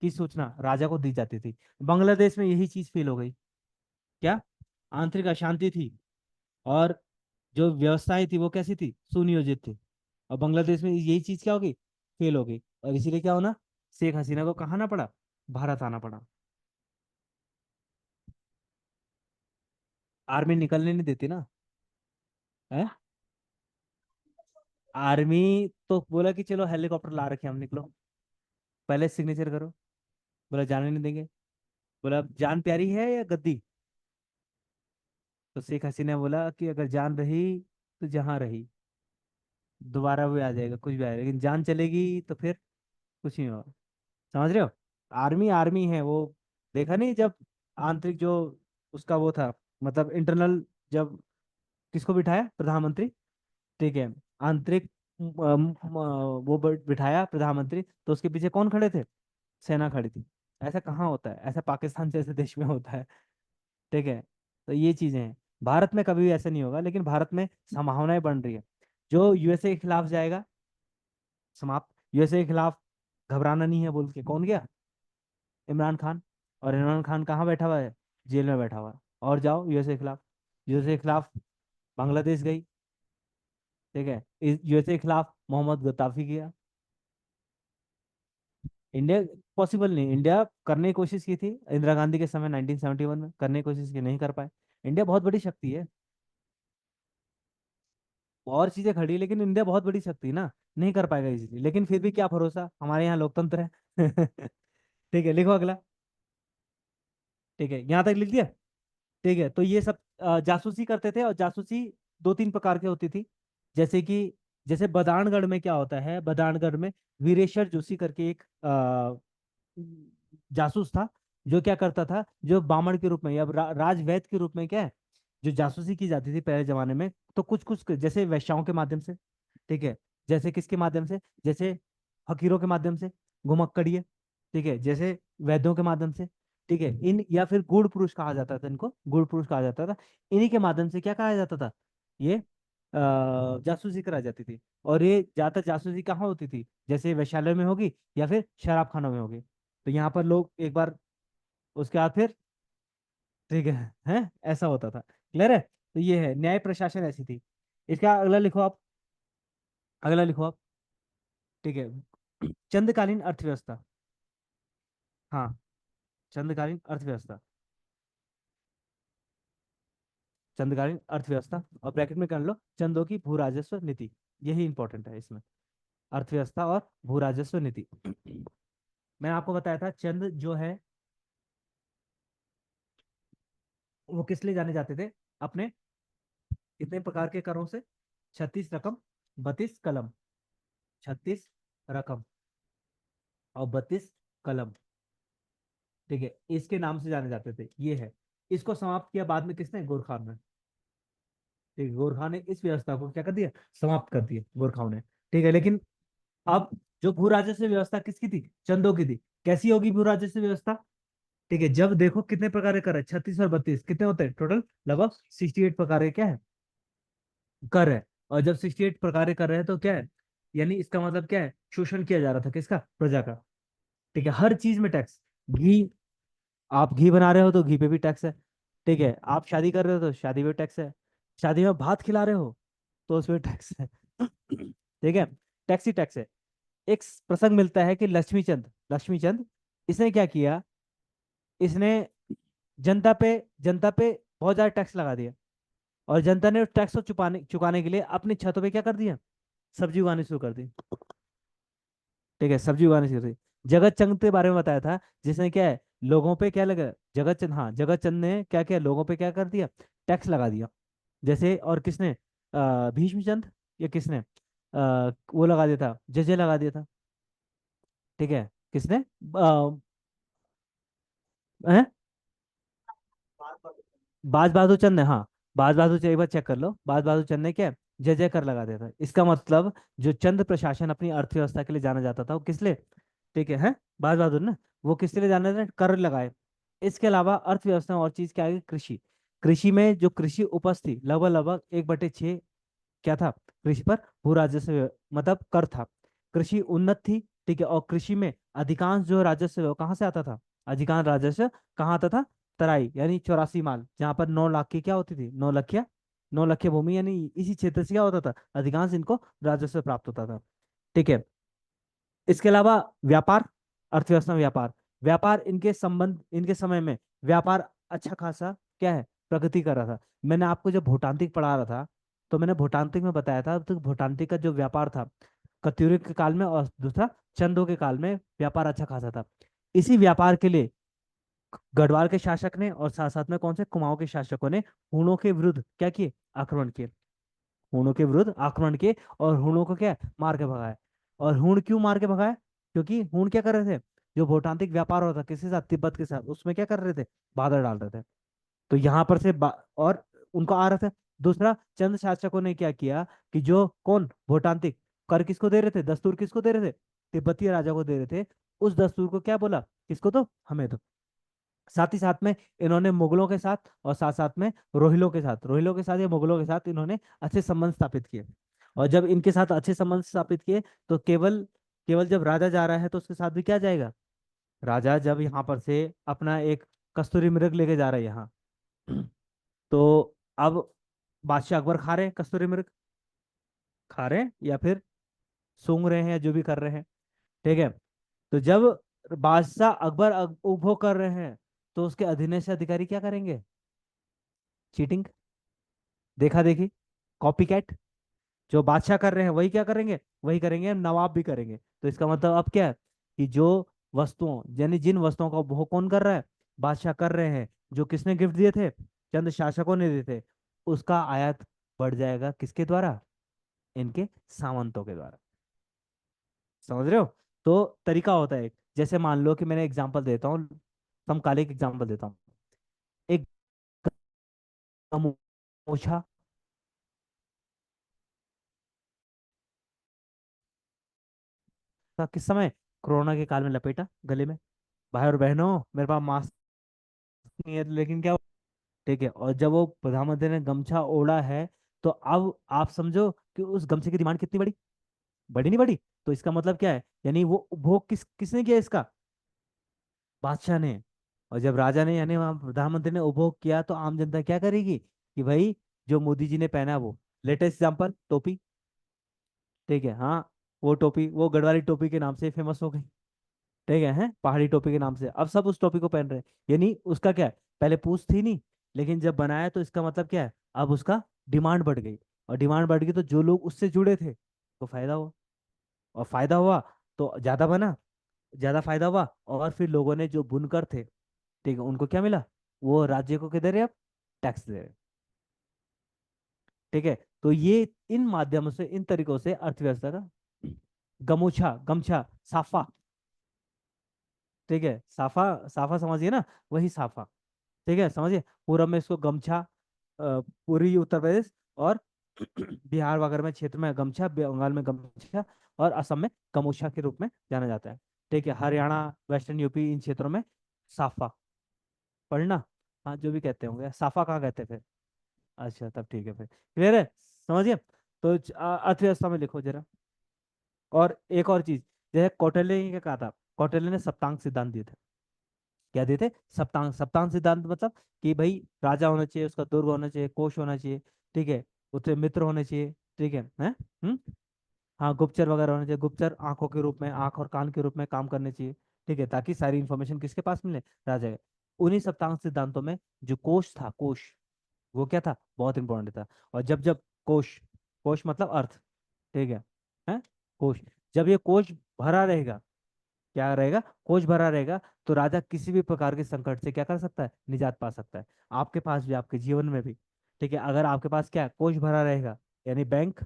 की सूचना राजा को दी जाती थी। बांग्लादेश में यही चीज फेल हो गई। क्या, आंतरिक अशांति थी, और जो व्यवस्थाएं थी वो कैसी थी, सुनियोजित थी। और बांग्लादेश में यही चीज क्या होगी, फेल हो गई, और इसीलिए क्या होना, शेख हसीना को कहाँ आना पड़ा, भारत आना पड़ा। आर्मी निकलने नहीं देती ना, है। आर्मी तो बोला कि चलो हेलीकॉप्टर ला रखे हम, निकलो, पहले सिग्नेचर करो। बोला जाने नहीं देंगे। बोला जान प्यारी है या गद्दी, तो शेख हसीना ने बोला कि अगर जान रही तो जहां रही, दोबारा भी आ जाएगा, कुछ भी आएगा, लेकिन जान चलेगी तो फिर कुछ नहीं होगा। समझ रहे हो, आर्मी आर्मी है वो। देखा नहीं जब आंतरिक जो उसका वो था, मतलब इंटरनल, जब किसको बिठाया, प्रधानमंत्री। ठीक है, आंतरिक वो बिठाया प्रधानमंत्री, तो उसके पीछे कौन खड़े थे, सेना खड़ी थी। ऐसा कहाँ होता है, ऐसा पाकिस्तान जैसे देश में होता है। ठीक है, तो ये चीजें हैं, भारत में कभी भी ऐसा नहीं होगा, लेकिन भारत में संभावनाएं बन रही है। जो यूएसए के खिलाफ जाएगा, समाप्त। यूएसए के खिलाफ घबराना नहीं है बोल के कौन गया, इमरान खान। और इमरान खान कहाँ बैठा हुआ है, जेल में बैठा हुआ है। और जाओ यूएसए के खिलाफ, यूएसए के खिलाफ बांग्लादेश गई। ठीक है, यूएसए के खिलाफ मोहम्मद गद्दाफी किया। इंडिया पॉसिबल नहीं, इंडिया करने की कोशिश की थी इंदिरा गांधी के समय 1971 में, करने की कोशिश की, नहीं कर पाए। इंडिया बहुत बड़ी शक्ति है, और चीजें खड़ी, लेकिन इंडिया बहुत बड़ी शक्ति है ना, नहीं कर पाएगा इजीली, लेकिन फिर भी क्या भरोसा, हमारे यहाँ लोकतंत्र है। ठीक है, लिखो अगला। ठीक है, यहाँ तक लिख दिया। ठीक है, तो ये सब जासूसी करते थे, और जासूसी दो तीन प्रकार की होती थी। जैसे कि जैसे बदानगढ़ में क्या होता है, बदानगढ़ में वीरेशर जोशी करके एक जासूस था, जो क्या करता था, जो बामण के रूप में या राजवैद के रूप में क्या है, जो जासूसी की जाती थी पहले जमाने में, तो कुछ कुछ जैसे वैश्याओं के माध्यम से, ठीक है, जैसे किसके माध्यम से, जैसे फकीरों के माध्यम से, घुमक्कड़िए, ठीक है, जैसे वैद्यों के माध्यम से, ठीक है, इन या फिर गूढ़ पुरुष कहा जाता था, इनको गूढ़ पुरुष कहा जाता था। इन्हीं के माध्यम से क्या कहा जाता था, ये जासूसी कराई जाती थी। और ये ज्यादातर जासूसी कहाँ होती थी, जैसे वैश्यालय में होगी या फिर शराब खानों में होगी। तो यहाँ पर लोग एक बार, उसके बाद फिर, ठीक है ऐसा होता था। क्लियर है? तो ये है न्याय प्रशासन ऐसी थी। इसका अगला लिखो आप, अगला लिखो आप, ठीक है, चंद्रकालीन अर्थव्यवस्था। हाँ, चंद्रकालीन अर्थव्यवस्था, चंद्रकालीन अर्थव्यवस्था, और ब्रैकेट में कर लो चंदों की भू राजस्व नीति। यही इंपॉर्टेंट है इसमें, अर्थव्यवस्था और भू राजस्व नीति। मैंने आपको बताया था चंद जो है वो किस लिए जाने जाते थे, अपने कितने प्रकार के करों से, 36 रकम, 32 कलम, 36 रकम और 32 कलम, ठीक है, इसके नाम से जाने जाते थे। ये है, इसको समाप्त किया बाद में किसने, गोरखा ने, ठीक है, गोरखा ने इस व्यवस्था को क्या कर दिया, समाप्त कर दिया गोरखाओं ने। ठीक है, लेकिन अब जो भू राजस्व व्यवस्था किसकी थी, चंदों की थी। कैसी होगी भू राजस्व व्यवस्था, ठीक है, जब देखो कितने प्रकार के कर है, 36 और 32 कितने होते हैं टोटल, लगभग 68 प्रकार के क्या है, कर है। और जब 68 प्रकार के कर रहे हैं तो क्या है, यानी इसका मतलब क्या है, शोषण किया जा रहा था किसका, प्रजा का। ठीक है, हर चीज में टैक्स। घी, आप घी बना रहे हो तो घी पे भी टैक्स है, ठीक है, आप शादी कर रहे हो तो शादी पे टैक्स है, शादी में भात खिला रहे हो तो उसमें टैक्स है। ठीक है, टैक्स ही टैक्स है। एक प्रसंग मिलता है कि लक्ष्मीचंद, लक्ष्मीचंद, इसने क्या किया, इसने जनता पे बहुत ज्यादा टैक्स लगा दिया, और जनता ने टैक्स को चुकाने चुकाने के लिए अपनी छतों पे क्या कर दिया, सब्जी उगानी शुरू कर दी। ठीक है, सब्जी उगानी शुरू कर दी। जगत चंद के बारे में बताया था, जिसने क्या है, लोगों पे क्या लगा, जगत चंद, हाँ, जगत चंद ने क्या किया, लोगों पे क्या कर दिया, टैक्स लगा दिया। जैसे, और किसने, भीष्मचंद, या किसने, वो लगा दिया था, जजे लगा दिया था। ठीक है, किसने, हैं? बाज बहादुर चंद ने, हाँ, बाज बहादुर चंद, एक बार चेक कर लो, बाज बहादुर चंद ने क्या, जय जय कर लगा दिया था। इसका मतलब जो चंद प्रशासन अपनी अर्थव्यवस्था के लिए जाना जाता था, वो किस लिए, ठीक है, बाज बहादुर ने, वो किस लिए जाना जाता, कर लगाए। इसके अलावा अर्थव्यवस्था में और चीज क्या है, कृषि। कृषि में जो कृषि उपज थी, लगभग लगभग 1/6 क्या था, कृषि पर भू राजस्व, मतलब कर था। कृषि उन्नत थी, ठीक है, और कृषि में अधिकांश जो राजस्व है वो कहाँ से आता था, अधिकांश राजस्व कहाँ आता था, तराई यानी 84 माल, जहाँ पर 9 लाख की क्या होती थी, 9 लखिया, 9 लखिया भूमि, यानी इसी क्षेत्र से क्या होता था, अधिकांश इनको राजस्व प्राप्त होता था। ठीक है, इसके अलावा व्यापार, अर्थव्यवस्था में व्यापार, व्यापार इनके संबंध, इनके समय में व्यापार अच्छा खासा क्या है, प्रगति कर रहा था। मैंने आपको जब भूटांत्रिक पढ़ा रहा था, तो मैंने भूटांत्रिक में बताया था, तो भूटांत्रिक का जो व्यापार था, कत्यूरी के काल में और दूसरा चंदों के काल में व्यापार अच्छा खासा था। इसी व्यापार के लिए गढ़वाल के शासक ने और साथ साथ में कौन से, कुमाऊं के शासकों ने हूणों के विरुद्ध क्या किए, आक्रमण किए, हूणों के विरुद्ध आक्रमण किए, और हूणों को क्या, मार के भगाए। और हूण क्यों मार के भगाए, क्योंकि हूण क्या कर रहे थे, जो भूटांत्रिक व्यापार होता था किसके साथ, तिब्बत के साथ, उसमें क्या कर रहे थे, बाधा डाल रहे थे। तो यहाँ पर से और उनको आ रहा था। दूसरा, चंद शासकों ने क्या किया, कि जो कौन, भूटांत्रिक, कर किसको दे रहे थे, दस्तूर किसको दे रहे थे, तिब्बती राजा को दे रहे थे, उस दस्तूर को क्या बोला, किसको दो, हमें दो। साथ ही साथ में इन्होंने मुगलों के साथ और साथ साथ में रोहिलों के साथ या मुगलों के साथ इन्होंने अच्छे संबंध स्थापित किए। और जब इनके साथ अच्छे संबंध स्थापित किए, तो केवल केवल जब राजा जा रहा है तो उसके साथ भी क्या जाएगा, राजा जब यहाँ पर से अपना एक कस्तूरी मृग लेके जा रहा है यहाँ, तो अब बादशाह अकबर खा रहे हैं कस्तूरी मृग, खा रहे हैं या फिर सूंघ रहे हैं या जो भी कर रहे हैं। ठीक है, तो जब बादशाह अकबर उपभोग कर रहे हैं, तो उसके अधीनस्थ अधिकारी क्या करेंगे, चीटिंग, देखा देखी, कॉपी कैट, जो बादशाह कर रहे हैं वही क्या करेंगे, वही करेंगे, नवाब भी करेंगे। तो इसका मतलब अब क्या है, कि जो वस्तुओं, यानी जिन वस्तुओं का उपभोग कौन कर रहा है, बादशाह कर रहे हैं, जो किसने गिफ्ट दिए थे, चंद शासकों ने दिए थे, उसका आयात बढ़ जाएगा किसके द्वारा? इनके सामंतों के द्वारा। समझ रहे हो? तो तरीका होता है एक, जैसे मान लो कि मैंने एग्जांपल देता हूँ, समकालिक एग्जांपल देता हूँ। एक गमोछा का किस समय? कोरोना के काल में लपेटा गले में। भाई और बहनों, मेरे पास मास्क नहीं है, लेकिन क्या, ठीक है, और जब वो प्रधानमंत्री ने गमछा ओढ़ा है, तो अब आप समझो कि उस गमछे की डिमांड कितनी बड़ी, बड़ी नहीं बड़ी? तो इसका मतलब क्या है, यानी वो उपभोग किसने किया इसका? बादशाह ने। और जब राजा ने यानी वहाँ प्रधानमंत्री ने उपभोग किया, तो आम जनता क्या करेगी कि भाई जो मोदी जी ने पहना है वो, लेटेस्ट एग्जाम्पल टोपी, ठीक है, हाँ, वो टोपी वो गढ़वाली टोपी के नाम से फेमस हो गई। ठीक है पहाड़ी टोपी के नाम से अब सब उस टोपी को पहन रहे हैं। यानी उसका क्या है, पहले पूछ थी नहीं, लेकिन जब बनाया तो इसका मतलब क्या है, अब उसका डिमांड बढ़ गई। और डिमांड बढ़ गई तो जो लोग उससे जुड़े थे तो फायदा हुआ, और फायदा हुआ तो ज्यादा बना, ज्यादा फायदा हुआ, और फिर लोगों ने जो बुनकर थे, ठीक है, उनको क्या मिला? वो राज्य को किधर है अब? टैक्स दे रहे हैं। ठीक है, तो ये इन माध्यमों से, इन तरीकों से अर्थव्यवस्था का, गमोछा, गमछा, साफा, ठीक है, साफा, साफा समझिए ना, वही साफा, ठीक है, समझिए। पूरब में इसको गमछा, पूरी उत्तर प्रदेश और बिहार वगैरह में क्षेत्र में गमछा, बंगाल में गमछा, और असम में गमोछा के रूप में जाना जाता है। ठीक है, हरियाणा, वेस्टर्न यूपी, इन क्षेत्रों में साफा, पढ़ना, हाँ जो भी कहते होंगे, साफा कहाँ कहते हैं फिर? अच्छा, तब ठीक है, फिर क्लियर है, समझिए। तो अर्थव्यवस्था में लिखो जरा। और एक और चीज, जैसे कौटिल्य ने क्या कहा था, कौटिल्य ने सप्तांग सिद्धांत दिए थे। क्या देते? सप्तांग, सप्तांग सिद्धांत मतलब कि भाई राजा होना चाहिए, उसका दुर्ग होना चाहिए, कोष होना चाहिए, ठीक है, उससे मित्र होने चाहिए, ठीक है? हम्म। हाँ, गुप्तचर वगैरह होने चाहिए, गुप्तचर आंखों के रूप में, आंख और कान के रूप में काम करने चाहिए, ठीक है, ताकि सारी इंफॉर्मेशन किसके पास मिले? राजा के। उन्हीं सप्तांग सिद्धांतों में जो कोष था, कोष, वो क्या था? बहुत इंपॉर्टेंट था। और जब जब कोष, कोष मतलब अर्थ, ठीक है कोष, जब ये कोष भरा रहेगा, क्या रहेगा? कोष भरा रहेगा, तो राजा किसी भी प्रकार के संकट से क्या कर सकता है? निजात पा सकता है। आपके पास भी, आपके जीवन में भी, ठीक है, अगर आपके पास क्या है? कोष भरा रहेगा, यानी बैंक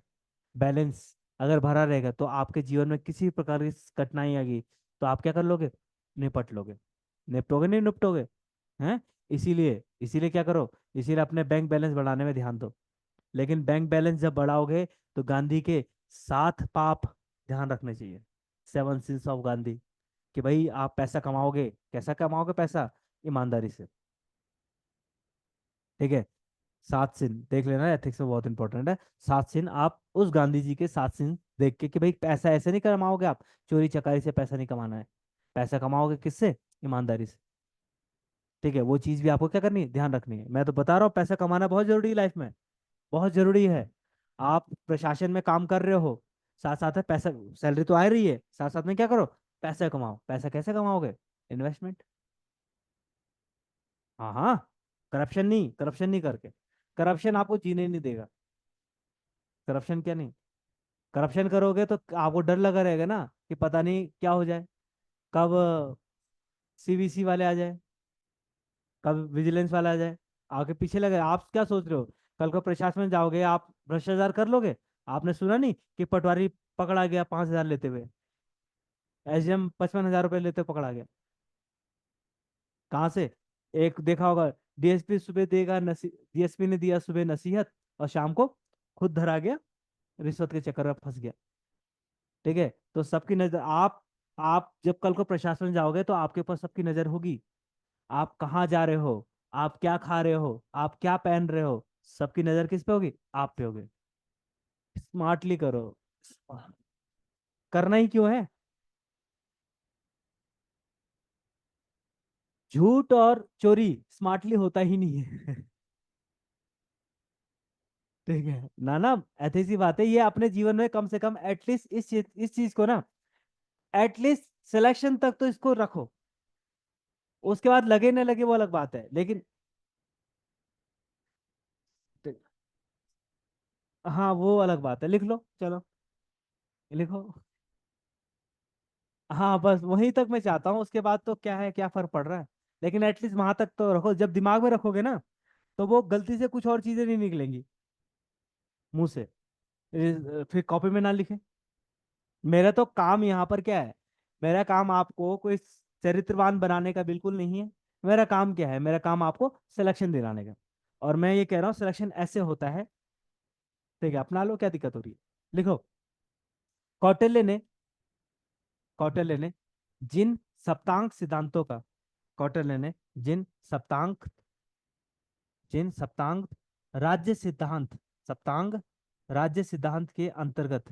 बैलेंस अगर भरा रहेगा, तो आपके जीवन में किसी भी प्रकार की कठिनाई आ गई, तो आप क्या कर लोगे? निपट लोगे। निपटोगे नहीं निपटोगे? हैं? इसीलिए इसीलिए क्या करो, इसीलिए अपने बैंक बैलेंस बढ़ाने में ध्यान दो। लेकिन बैंक बैलेंस जब बढ़ाओगे, तो गांधी के 7 पाप ध्यान रखने चाहिए, 7 सिंस ऑफ गांधी, कि भाई आप पैसा कमाओगे, कैसा कमाओगे पैसा? ईमानदारी से, ठीक है। 7 सिन देख लेना, एथिक्स में बहुत इंपॉर्टेंट है। 7 सिन, आप उस गांधी जी के 7 सिन देख के, कि भाई पैसा ऐसे नहीं कमाओगे आप, चोरी चकारी से पैसा नहीं कमाना है, पैसा कमाओगे किससे? ईमानदारी से। ठीक है, वो चीज भी आपको क्या करनी है? ध्यान रखनी है। मैं तो बता रहा हूँ, पैसा कमाना बहुत जरूरी है लाइफ में, बहुत जरूरी है। आप प्रशासन में काम कर रहे हो, साथ साथ में पैसा, सैलरी तो आ रही है, साथ साथ में क्या करो? पैसा कमाओ। पैसा कैसे कमाओगे? इन्वेस्टमेंट। हाँ हाँ, करप्शन नहीं, करप्शन नहीं करके, करप्शन आपको जीने नहीं देगा। करप्शन क्या नहीं, करप्शन करोगे तो आपको डर लगा रहेगा ना, कि पता नहीं क्या हो जाए, कब सीवीसी वाले आ जाए, कब विजिलेंस वाला आ जाए, आगे पीछे लगे। आप क्या सोच रहे हो, कल को प्रशासन में जाओगे, आप भ्रष्टाचार कर लोगे? आपने सुना नहीं कि पटवारी पकड़ा गया 5,000 लेते हुए, एसडीएम 55,000 रुपये लेते हुए पकड़ा गया? कहाँ से? एक देखा होगा, डीएसपी सुबह देगा डीएसपी ने दिया सुबह नसीहत, और शाम को खुद धरा गया, रिश्वत के चक्कर में फंस गया। ठीक है, तो सबकी नजर, आप जब कल को प्रशासन में जाओगे, तो आपके ऊपर सबकी नजर होगी। आप कहाँ जा रहे हो, आप क्या खा रहे हो, आप क्या पहन रहे हो, सबकी नजर किस पे होगी? आप पे होगी। स्मार्टली करो। करना ही क्यों है? झूठ और चोरी स्मार्टली होता ही नहीं है। ठीक है ना, ना, ऐसी सी बात है, ये अपने जीवन में कम से कम एटलीस्ट इस चीज को ना, एटलीस्ट सिलेक्शन तक तो इसको रखो। उसके बाद लगे ना लगे वो अलग बात है, लेकिन हाँ वो अलग बात है, लिख लो चलो, लिखो। हाँ बस वहीं तक मैं चाहता हूँ, उसके बाद तो क्या है, क्या फर्क पड़ रहा है, लेकिन एटलीस्ट वहां तक तो रखो, जब दिमाग में रखोगे ना, तो वो गलती से कुछ और चीजें नहीं निकलेंगी मुंह से, फिर कॉपी में ना लिखे। मेरा तो काम यहाँ पर क्या है, मेरा काम आपको कोई चरित्रवान बनाने का बिल्कुल नहीं है। मेरा काम क्या है, मेरा काम आपको सिलेक्शन दिलाने का। और मैं ये कह रहा हूँ सिलेक्शन ऐसे होता है। ठीक है, अपना लो, क्या दिक्कत हो रही है। लिखो, कौटिल्य ने कौटिल्य ने जिन सप्तांक सिद्धांतों का कौटिल्य ने जिन सप्तांक जिन सप्तांग राज्य सिद्धांत सप्तांग राज्य सिद्धांत के अंतर्गत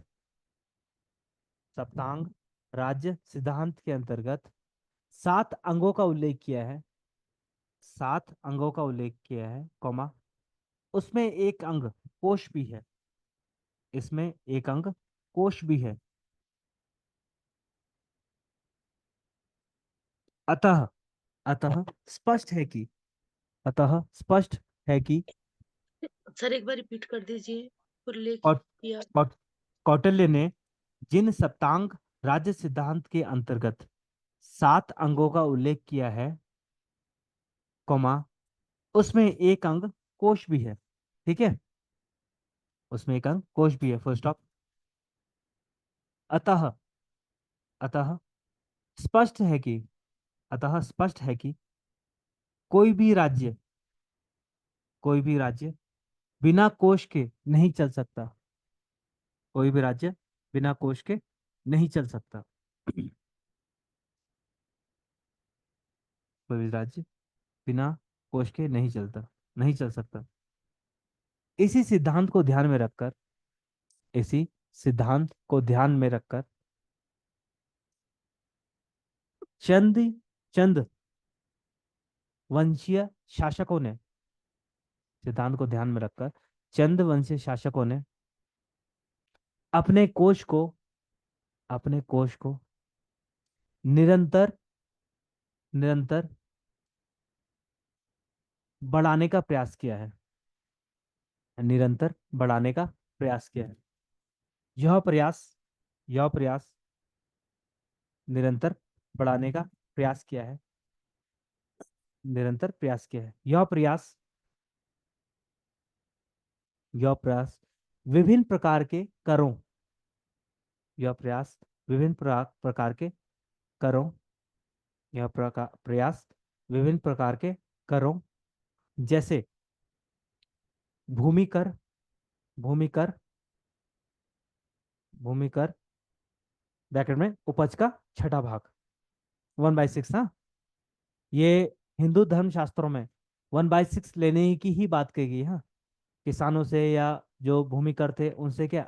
सप्तांग राज्य सिद्धांत के अंतर्गत 7 अंगों का उल्लेख किया है, 7 अंगों का उल्लेख किया है, कॉमा, उसमें एक अंग कोश भी है, इसमें एक अंग कोश भी है। अतः अतः स्पष्ट है कि अतः स्पष्ट है कि सर एक बार रिपीट कर दीजिए, उल्लेख कौ- किया। कौ- कौटिल्य ने जिन सप्तांग राज्य सिद्धांत के अंतर्गत 7 अंगों का उल्लेख किया है, कॉमा, उसमें एक अंग कोश भी है। ठीक है, उसमें एक अंग कोश भी है, फुल स्टॉप। अतः अतः स्पष्ट है कि अतः स्पष्ट है कि कोई भी राज्य कोई भी राज्य बिना कोश के नहीं चल सकता, कोई भी राज्य बिना कोश के नहीं चल सकता। कोई भी राज्य बिना कोश के नहीं चल सकता। इसी सिद्धांत को ध्यान में रखकर इसी सिद्धांत को ध्यान में रखकर चंद चंद वंशीय शासकों ने सिद्धांत को ध्यान में रखकर चंद वंशीय शासकों ने अपने कोश को अपने कोश को निरंतर निरंतर बढ़ाने का प्रयास किया है, निरंतर बढ़ाने का प्रयास किया है। यह प्रयास यह प्रयास निरंतर बढ़ाने का प्रयास किया है, निरंतर प्रयास किया है। यह प्रयास विभिन्न प्रकार के करों यह प्रयास विभिन्न प्रकार के करों प्रयास विभिन्न प्रकार के करों, जैसे भूमि कर भूमि कर भूमि कर ब्रैकेट में उपज का छठा भाग, 1/6। हाँ, ये हिंदू धर्म शास्त्रों में 1/6 लेने की ही बात कही गई है। हाँ, किसानों से या जो भूमि कर थे उनसे क्या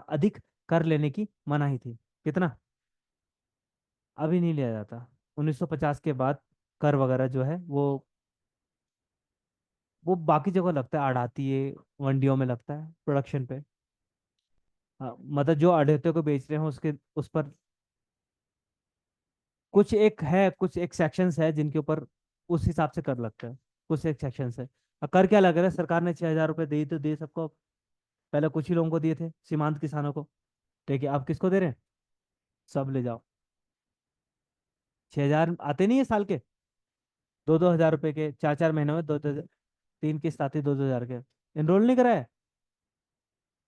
अधिक कर लेने की मनाही थी। कितना? अभी नहीं लिया जाता। 1950 के बाद कर वगैरह जो है वो बाकी जगह लगता है, आढ़ाती है, मंडियों में लगता है, प्रोडक्शन पे। हाँ, मतलब जो आढ़तियों को बेच रहे हैं उसके उस पर कुछ एक सेक्शंस है जिनके ऊपर उस हिसाब से कर लगता है। कुछ एक सेक्शंस है। कर क्या लग रहा है, सरकार ने 6,000 रुपये दिए तो दिए सबको। पहले कुछ ही लोगों को दिए थे, सीमांत किसानों को। ठीक है, अब किसको दे रहे हैं? सब ले जाओ। 6,000 आते नहीं है साल के, 2-2 हज़ार रुपए के, 4-4 महीने में दो दो, 3 किस्त आती, 2-2 हज़ार के। एनरोल नहीं कराया?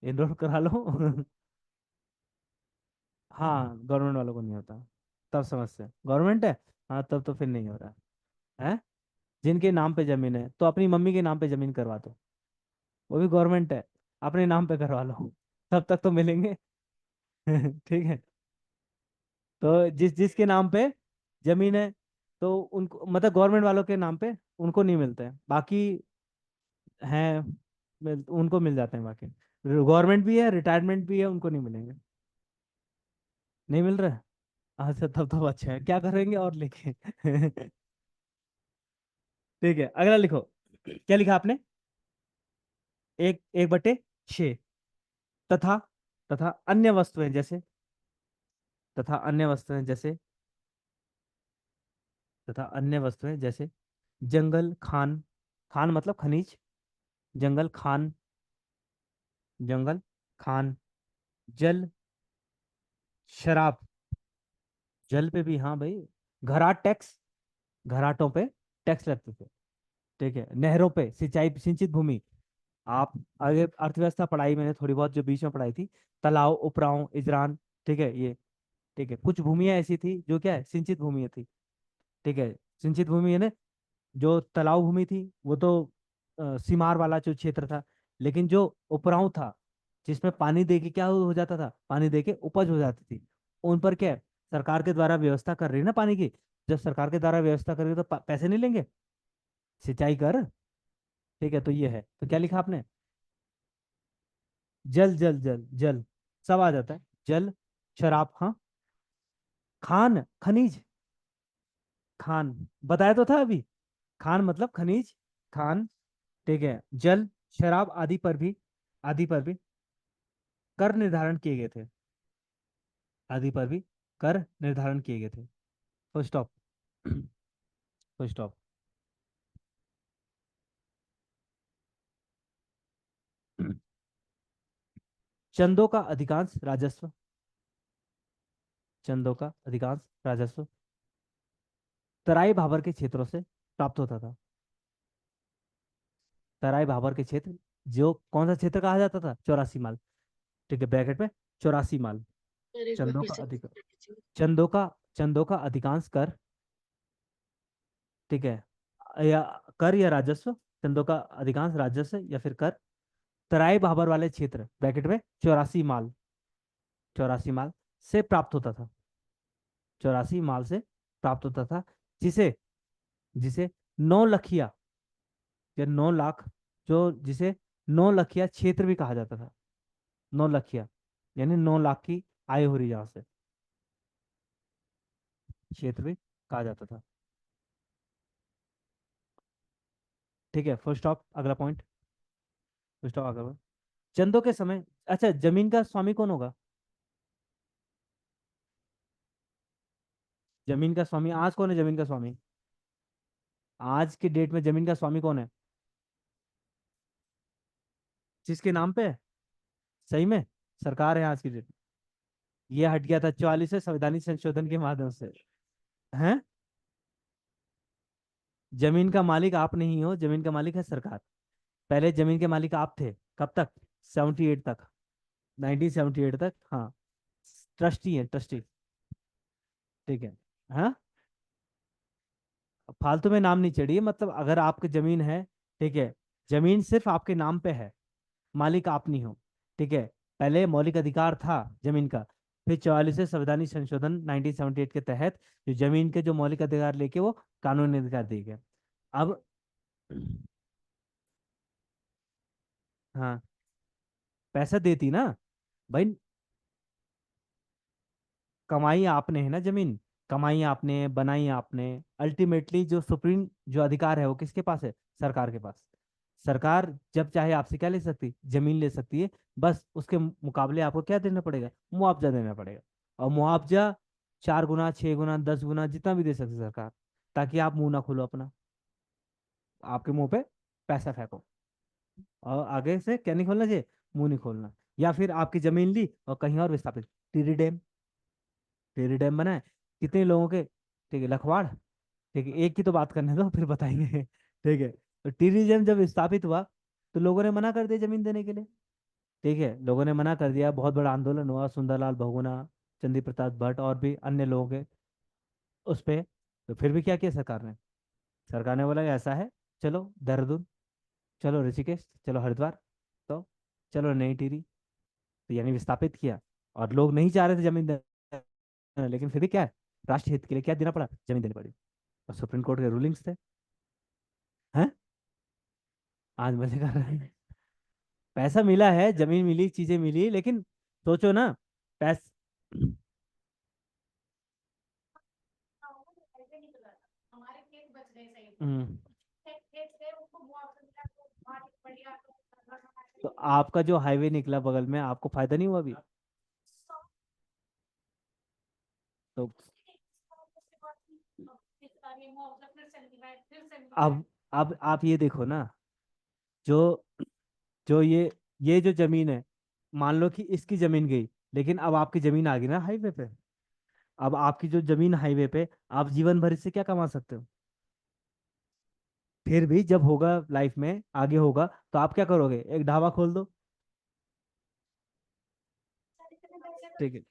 एनरोल करा लो। हाँ, गवर्नमेंट वालों को नहीं होता। तब समस्या, गवर्नमेंट है। हाँ, तब तो फिर नहीं हो रहा है। जिनके नाम पे जमीन है तो अपनी मम्मी के नाम पे जमीन करवा दो, वो भी गवर्नमेंट है, अपने नाम पे करवा लो, तब तक तो मिलेंगे। ठीक है, तो जिसके नाम पे जमीन है तो उनको, मतलब गवर्नमेंट वालों के नाम पे उनको नहीं मिलते हैं, बाकी हैं, उनको मिल जाते हैं बाकी। गवर्नमेंट भी है, रिटायरमेंट भी है, उनको नहीं मिलेंगे। नहीं मिल रहा है? अच्छा, तब तो अच्छा है, क्या करेंगे और लिखे। ठीक है, अगला लिखो। क्या लिखा आपने? 1/6। तथा तथा अन्य वस्तुएं जैसे तथा अन्य वस्तुएं जैसे तथा अन्य वस्तुएं जैसे जंगल खान, खान मतलब खनिज, जंगल खान जंगल खान जल शराब, जल पे भी हाँ भाई, घराट टैक्स, घराटों पे टैक्स लगते थे। ठीक है, नहरों पे सिंचाई, सिंचित भूमि। आप आगे अर्थव्यवस्था पढ़ाई मैंने थोड़ी बहुत जो बीच में पढ़ाई थी, तालाब, उपराव, इजरान, ठीक है ये। ठीक है, कुछ भूमियां ऐसी थी जो क्या है, सिंचित भूमि थी। ठीक है, सिंचित भूमि है ना, जो तालाब भूमि थी वो तो सीमार वाला जो क्षेत्र था। लेकिन जो उपरांव था, जिसमें पानी दे के क्या हो जाता था, पानी दे के उपज हो जाती थी, उन पर क्या है, सरकार के द्वारा व्यवस्था कर रही है ना पानी की। जब सरकार के द्वारा व्यवस्था कर रही है तो पैसे नहीं लेंगे, सिंचाई कर। ठीक है, तो ये है, तो क्या लिखा आपने? जल जल जल जल, सब आ जाता है। जल, शराब, हाँ। खान, खनिज, खान, बताया तो था अभी। खान मतलब खनिज, खान। ठीक है, जल, शराब आदि पर भी, आदि पर भी कर निर्धारण किए गए थे, आदि पर भी कर निर्धारण किए गए थे। Full stop. Full stop. चंदों का अधिकांश राजस्व, चंदों का अधिकांश राजस्व तराई भाबर के क्षेत्रों से प्राप्त होता था। तराई भाबर के क्षेत्र, जो कौन सा क्षेत्र कहा जाता था, 84 माल। ठीक है, ब्रैकेट में 84 माल। सर एक बार चंदों फिर का से अधिक, repeat कर दीजिए। चंदों का, चंदों का अधिकांश कर, ठीक है, या कर या राजस्व, चंदों का अधिकांश राजस्व या फिर कर तराई भाबर वाले क्षेत्र ब्रैकेट में 84 माल, 84 माल से प्राप्त होता था, 84 माल से प्राप्त होता था। जिसे, जिसे 9 लखिया या 9 लाख, जो जिसे 9 लखिया क्षेत्र भी कहा जाता था। 9 लखिया यानी 9 लाख की आय हो रही जहां से, क्षेत्र भी कहा जाता था। ठीक है, फुल स्टॉप, अगला पॉइंट। फुल स्टॉप, अगला point। चंदों के समय, अच्छा, जमीन का स्वामी कौन होगा? जमीन का स्वामी आज कौन है, जमीन का स्वामी आज की डेट में जमीन का स्वामी कौन है? जिसके नाम पे है? सही में सरकार है आज की डेट में। ये हट गया था 44वें संवैधानिक संशोधन के माध्यम से। हैं? जमीन का मालिक आप नहीं हो, जमीन का मालिक है सरकार। पहले जमीन के मालिक आप थे, कब तक? 78 तक, 1978 तक, हाँ। ट्रस्टी है, ट्रस्टी। ठीक है। हाँ, फालतू में नाम नहीं चढ़िए, मतलब अगर आपकी जमीन है, ठीक है, जमीन सिर्फ आपके नाम पे है, मालिक आप नहीं हो। ठीक है, पहले मौलिक अधिकार था जमीन का, फिर 44वें संवैधानिक संशोधन 1978 के तहत जो जमीन के जो मौलिक अधिकार लेके वो कानूनी अधिकार दिए गए। अब हाँ, पैसा देती ना भाई, कमाई आपने है ना जमीन, कमाई आपने, बनाई आपने। अल्टीमेटली जो सुप्रीम जो अधिकार है वो किसके पास है? सरकार के पास। सरकार जब चाहे आपसे क्या ले सकती, जमीन ले सकती है। बस उसके मुकाबले आपको क्या देना पड़ेगा, मुआवजा देना पड़ेगा। और मुआवजा 4 गुना, 6 गुना, 10 गुना जितना भी दे सकती है सरकार, ताकि आप मुंह ना खोलो अपना, आपके मुंह पे पैसा फेंको। और आगे से क्या नहीं खोलना चाहिए, मुंह नहीं खोलना। या फिर आपकी जमीन ली और कहीं और विस्थापित, टीरी डैम, टेरी डैम बना है, कितने लोगों के, ठीक है, लखवाड़। ठीक है, एक की तो बात करने दो फिर बताएंगे। ठीक है, तो टेरी डैम जब स्थापित हुआ तो लोगों ने मना कर दिया जमीन देने के लिए। ठीक है, लोगों ने मना कर दिया, बहुत बड़ा आंदोलन हुआ, सुंदरलाल बहुगुणा, चंदी प्रसाद भट्ट और भी अन्य लोगों के उस पे। तो फिर भी क्या किया सरकार ने, सरकार ने बोला कि ऐसा है, चलो देहरादून, चलो ऋषिकेश, चलो हरिद्वार, तो चलो नई टिहरी, तो यानी विस्थापित किया। और लोग नहीं चाह रहे थे जमीन देना, लेकिन फिर भी क्या है, राष्ट्र हित के लिए क्या देना पड़ा, जमीन देनी पड़ी। और सुप्रीम कोर्ट के रूलिंग्स थे। हैं? आज मजे कर रहे हैं। पैसा मिला है, जमीन मिली, चीजें मिली, लेकिन सोचो ना, पैस हम्म, तो आपका जो हाईवे निकला बगल में, आपको फायदा नहीं हुआ अभी? तो अब आप ये देखो ना, जो जो ये जो जमीन है, मान लो कि इसकी जमीन गई, लेकिन अब आपकी जमीन आ गई ना हाईवे पे। अब आपकी जो जमीन हाईवे पे, आप जीवन भर इससे क्या कमा सकते हो? फिर भी जब होगा लाइफ में आगे होगा तो आप क्या करोगे, एक ढाबा खोल दो। ठीक है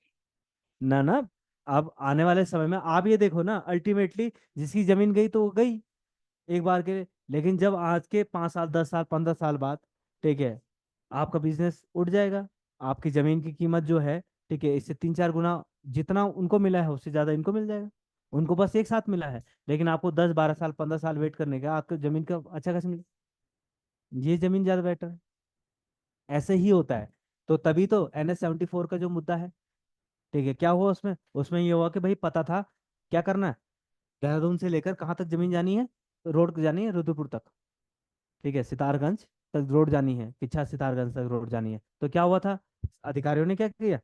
ना ना। अब आने वाले समय में आप ये देखो ना, अल्टीमेटली जिसकी जमीन गई तो वो गई एक बार के लिए। लेकिन जब आज के 5 साल 10 साल 15 साल बाद, ठीक है, आपका बिजनेस उठ जाएगा। आपकी जमीन की कीमत जो है, ठीक है, इससे 3 4 गुना जितना उनको मिला है उससे ज्यादा इनको मिल जाएगा। उनको बस एक साथ मिला है, लेकिन आपको 10 12 साल 15 साल वेट करने का आपको जमीन का अच्छा खासा मिले। ये जमीन ज्यादा बेटर है। ऐसे ही होता है। तो तभी तो NH-74 का जो मुद्दा है, ठीक है, क्या हुआ उसमें, उसमें ये हुआ कि भाई पता था क्या करना है। देहरादून से लेकर कहाँ तक जमीन जानी है, रोड जानी है रुद्रपुर तक, ठीक है, सितारगंज तक रोड जानी है, किच्छा सितारगंज तक रोड जानी है। तो क्या हुआ था, अधिकारियों ने क्या किया,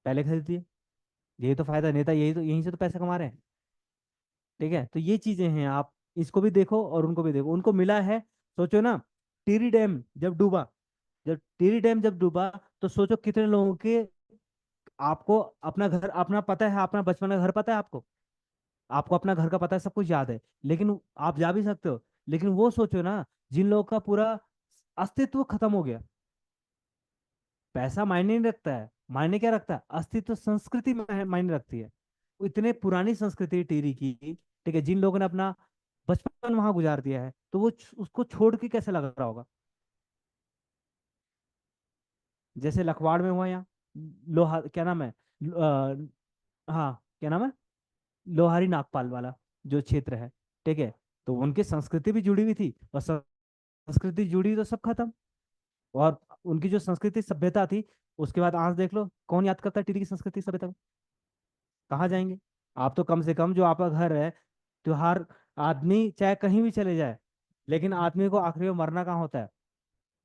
पहले खरीद दिए। यही तो फायदा, नेता यही तो, यहीं से तो पैसा कमा रहे हैं। ठीक है, तो ये चीजें हैं, आप इसको भी देखो और उनको भी देखो, उनको मिला है। सोचो ना, टिहरी डैम जब डूबा, जब टिहरी डैम जब डूबा, तो सोचो कितने लोगों के, आपको अपना घर अपना पता है, अपना बचपन का घर पता है आपको, आपको अपना घर का पता है, सब कुछ याद है, लेकिन आप जा भी सकते हो। लेकिन वो सोचो ना, जिन लोगों का पूरा अस्तित्व खत्म हो गया। पैसा मायने नहीं रखता है, मायने क्या रखता है, अस्तित्व, संस्कृति मायने रखती है। वो इतने पुरानी संस्कृति है टिहरी की, ठीक है, जिन लोगों ने अपना बचपन वहां गुजार दिया है, तो वो उसको छोड़ के कैसे लग रहा होगा। जैसे लखवाड़ में हुआ, यहाँ लोहा क्या नाम है, हाँ क्या नाम है, लोहारी नागपाल वाला जो क्षेत्र है, ठीक है, तो उनकी संस्कृति भी जुड़ी हुई थी, और संस्कृति जुड़ी तो सब खत्म। और उनकी जो संस्कृति सभ्यता थी, उसके बाद आज देख लो कौन याद करता है टिहरी की संस्कृति सभ्यता को, कहाँ जाएंगे। आप तो कम से कम जो आपका घर है, त्योहार, आदमी चाहे कहीं भी चले जाए, लेकिन आदमी को आखिरी में मरना कहाँ होता है,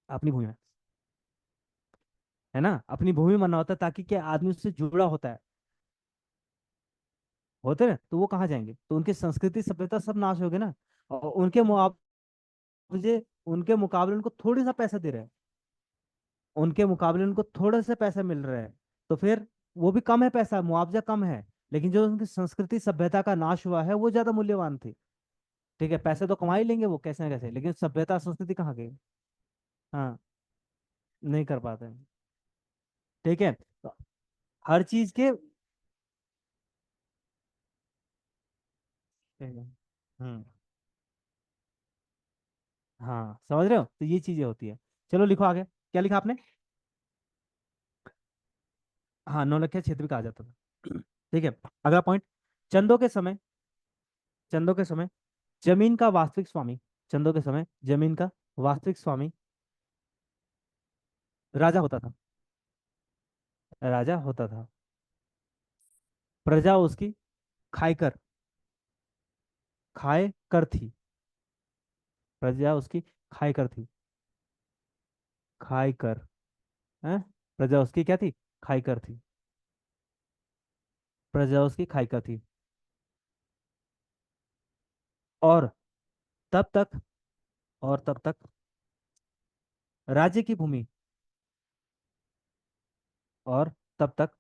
अपनी भूमि में, है ना, अपनी भूमि में मरना होता है, ताकि क्या, आदमी उससे जुड़ा होता है, होते ना, तो वो कहाँ जाएंगे, तो उनकी संस्कृति सभ्यता सब नाश हो गए ना। और उनके मुकाबले उनको थोड़ी सा पैसा दे रहे हैं, उनके मुकाबले उनको थोड़ा सा पैसा मिल रहा है, तो फिर वो भी कम है, पैसा मुआवजा कम है, लेकिन जो उनकी संस्कृति सभ्यता का नाश हुआ है वो ज्यादा मूल्यवान थी। ठीक है, पैसे तो कमा ही लेंगे वो कैसे ना कैसे, लेकिन सभ्यता संस्कृति कहाँ गई। हाँ, नहीं कर पाते हैं। ठीक है, तो हर चीज के, ठीक है। हम्म। हाँ समझ रहे हो, तो ये चीजें होती है। चलो लिखो आगे, क्या लिखा आपने। हाँ, नौलखिया क्षेत्र भी कहा जाता था। ठीक है, अगला पॉइंट, चंदों के समय, चंदों के समय जमीन का वास्तविक स्वामी, चंदों के समय जमीन का वास्तविक स्वामी राजा होता था, राजा होता था। प्रजा उसकी खाई कर, खाए कर थी, प्रजा उसकी खाई कर थी, खाई कर, है, प्रजा उसकी क्या थी, खाई कर थी, प्रजा उसकी खाई कर थी। और तब तक, और तब तक राज्य की भूमि, और तब तक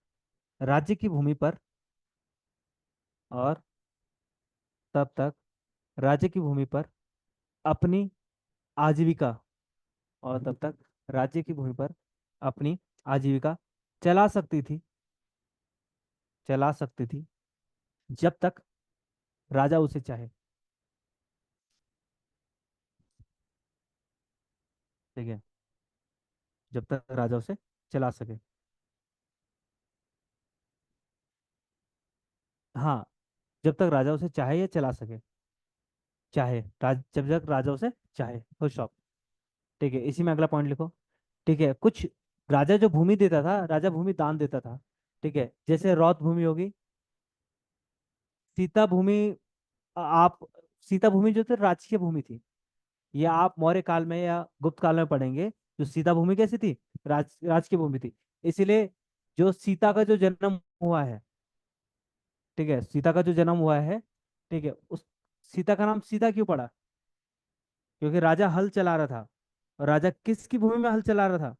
राज्य की भूमि पर, और तब तक राज्य की भूमि पर अपनी आजीविका, और तब तक राज्य की भूमि पर अपनी आजीविका चला सकती थी, चला सकती थी, जब तक राजा उसे चाहे। ठीक है, जब तक राजा उसे चला सके। हाँ, जब तक राजा उसे चाहे या चला सके, चाहे जब तक राजा उसे चाहे, फुल स्टॉप। ठीक है, इसी में अगला पॉइंट लिखो। ठीक है, कुछ राजा जो भूमि देता था, राजा भूमि दान देता था, ठीक है, जैसे रौत भूमि होगी, सीता भूमि, आप, सीता भूमि जो थी राजकीय भूमि थी, ये आप मौर्य काल में या गुप्त काल में पढ़ेंगे। जो सीता भूमि कैसी थी, राजकीय भूमि थी। इसीलिए जो सीता का जो जन्म हुआ है, ठीक है, सीता का जो जन्म हुआ है, ठीक है, उस सीता का नाम सीता क्यों पड़ा, क्योंकि राजा हल चला रहा था। और राजा किसकी भूमि में हल चला रहा था,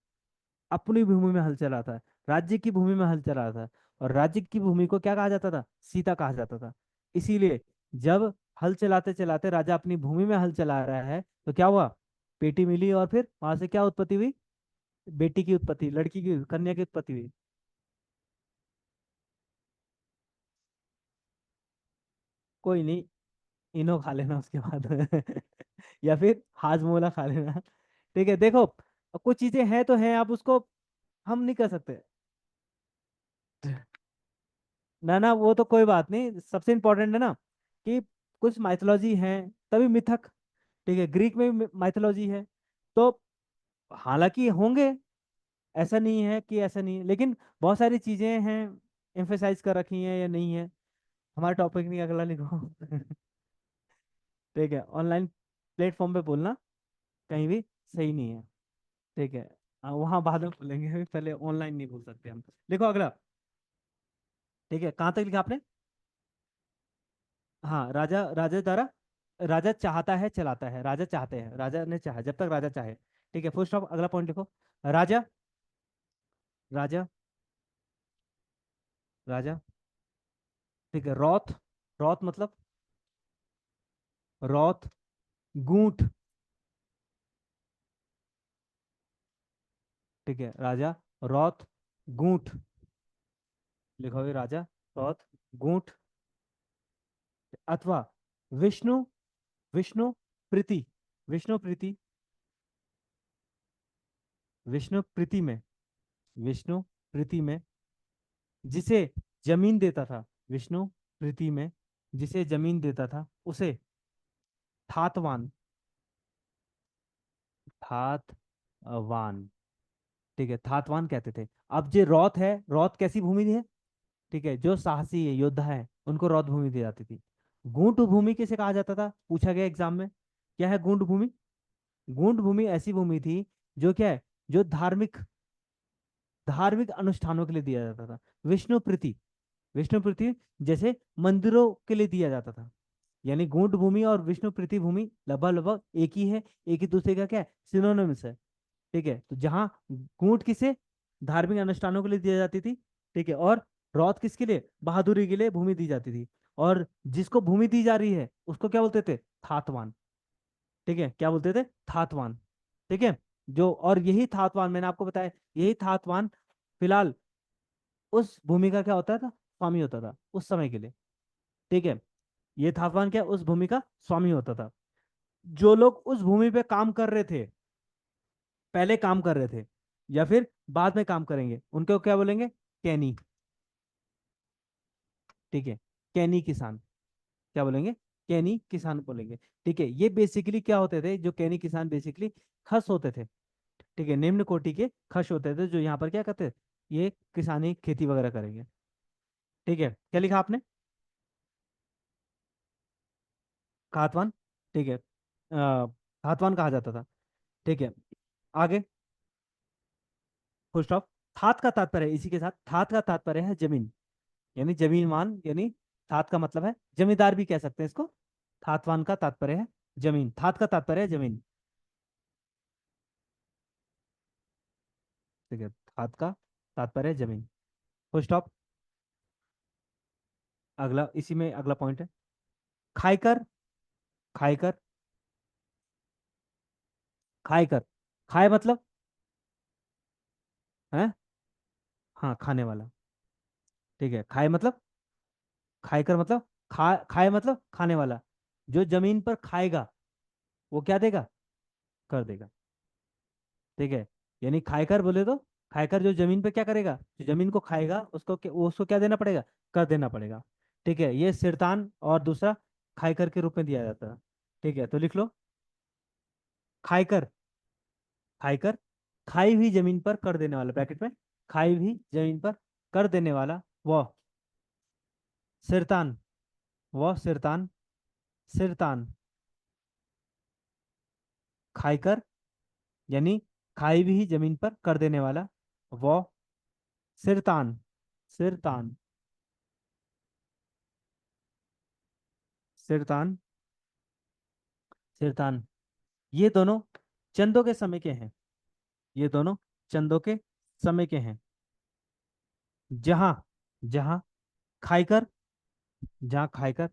अपनी भूमि में हल चला था, राज्य की भूमि में हल चला था। और राज्य की भूमि को क्या कहा जाता था, सीता कहा जाता था। इसीलिए जब हल चलाते चलाते राजा अपनी भूमि में हल चला रहा है, तो क्या हुआ? पेटी मिली और फिर वहां से क्या उत्पत्ति हुई? बेटी की उत्पत्ति, लड़की की, कन्या की उत्पत्ति हुई। कोई नहीं, इनो खा लेना उसके बाद या फिर हाजमोला खा लेना। ठीक है, देखो कुछ चीजें हैं तो हैं, आप उसको हम नहीं कर सकते। ना ना, वो तो कोई बात नहीं, सबसे इम्पोर्टेंट है ना कि कुछ माइथोलॉजी है, तभी मिथक। ठीक है, ग्रीक में भी माइथोलॉजी है, तो हालांकि होंगे, ऐसा नहीं है कि ऐसा नहीं है, लेकिन बहुत सारी चीजें हैं एम्फेसाइज कर रखी हैं या नहीं है। हमारा टॉपिक नहीं, अगला लिखो। ठीक है, ऑनलाइन प्लेटफॉर्म पे बोलना कहीं भी सही नहीं है। ठीक है, वहाँ बाद में बोलेंगे, पहले ऑनलाइन नहीं बोल सकते हम। देखो अगला। ठीक है, कहाँ तक लिखा आपने? हाँ, राजा राजा द्वारा, राजा चाहता है चलाता है, राजा चाहते हैं, राजा ने चाहा, जब तक राजा चाहे। ठीक है, फुल स्टॉप, अगला पॉइंट लिखो। राजा, राजा, राजा। ठीक है, रॉथ, रॉथ मतलब, रॉथ, गूंठ। ठीक है, राजा, रॉथ, गूंठ। लिखो भी, राजा, रॉथ, गूंठ। अथवा विष्णु, विष्णु प्रीति, विष्णु प्रीति, विष्णु प्रीति में, विष्णु प्रीति में जिसे जमीन देता था, विष्णु प्रीति में जिसे जमीन देता था उसे थातवान, थातवान। ठीक है, थातवान कहते थे। अब जो रौत है, रौत कैसी भूमि है? ठीक है, जो साहसी है, योद्धा है, उनको रौत भूमि दी जाती थी। गूंठ भूमि किसे कहा जाता था, पूछा गया एग्जाम में। क्या है गूंठ भूमि? गूंठ भूमि ऐसी भूमि थी जो क्या है, जो धार्मिक, धार्मिक अनुष्ठानों के लिए दिया जाता था। विष्णु प्रीति, विष्णु प्रीति जैसे मंदिरों के लिए दिया जाता था। यानी गूंठ भूमि और विष्णु प्रीति भूमि लगभग लगभग एक ही है, एक ही दूसरे का क्या है, सिनोनिम्स है। ठीक है, तो जहां गूंठ किसे, धार्मिक अनुष्ठानों के लिए दी जाती थी। ठीक है, और रौत किसके लिए, बहादुरी के लिए भूमि दी जाती थी। और जिसको भूमि दी जा रही है उसको क्या बोलते थे, थातवान। ठीक है, क्या बोलते थे, थातवान। ठीक है, जो, और यही थातवान मैंने आपको बताया, यही थातवान फिलहाल उस भूमि का क्या होता था, स्वामी होता था उस समय के लिए। ठीक है, ये थातवान क्या, उस भूमि का स्वामी होता था। जो लोग उस भूमि पे काम कर रहे थे, पहले काम कर रहे थे या फिर बाद में काम करेंगे, उनको क्या बोलेंगे, कैनी। ठीक है, कैनी किसान, क्या बोलेंगे, कैनी किसान बोलेंगे। ठीक है, ये बेसिकली क्या होते थे, जो कैनी किसान बेसिकली खस होते थे। ठीक है, निम्न कोटि के खस होते थे, जो यहाँ पर क्या करते थे, ये किसानी खेती वगैरह करेंगे। ठीक है, क्या लिखा आपने? खातवान। ठीक है, खातवान कहा जाता था। ठीक है, आगे, फुल स्टॉप। थात का तात्पर्य है, इसी के साथ थात का तात्पर्य है जमीन, यानी जमीन मान, यानी थात का मतलब है जमींदार भी कह सकते हैं इसको। थातवान का तात्पर्य है जमीन, थात का तात्पर्य है जमीन। ठीक है, थात का तात्पर्य है जमीन, फुल स्टॉप। अगला, इसी में अगला पॉइंट है, खायकर, खायकर, खायकर, खाए मतलब है, हाँ खाने वाला। ठीक है, खाए मतलब, खायकर मतलब, खाए मतलब खाने वाला। जो जमीन पर खाएगा वो क्या देगा, कर देगा। ठीक है, यानी खायकर बोले तो, खायकर जो जमीन पे क्या करेगा, जो जमीन को खाएगा उसको वो उसको क्या देना पड़ेगा, कर देना पड़ेगा। ठीक है, ये सिरतान और दूसरा खायकर के रूप में दिया जाता है। ठीक है, तो लिख लो, खायकर, खायकर, खाई हुई जमीन पर कर देने वाला, ब्रैकेट में, खाई हुई जमीन पर कर देने वाला, वो सिरतान, वो सिरतान, सिरतान, खायकर यानी खाई हुई जमीन पर कर देने वाला, वो सिरतान, सिरतान, सिरतान, सिरतान। ये दोनों चंदों के समय के हैं, ये दोनों चंदों के समय के हैं। जहां, जहां खाइकर, जहां खाइकर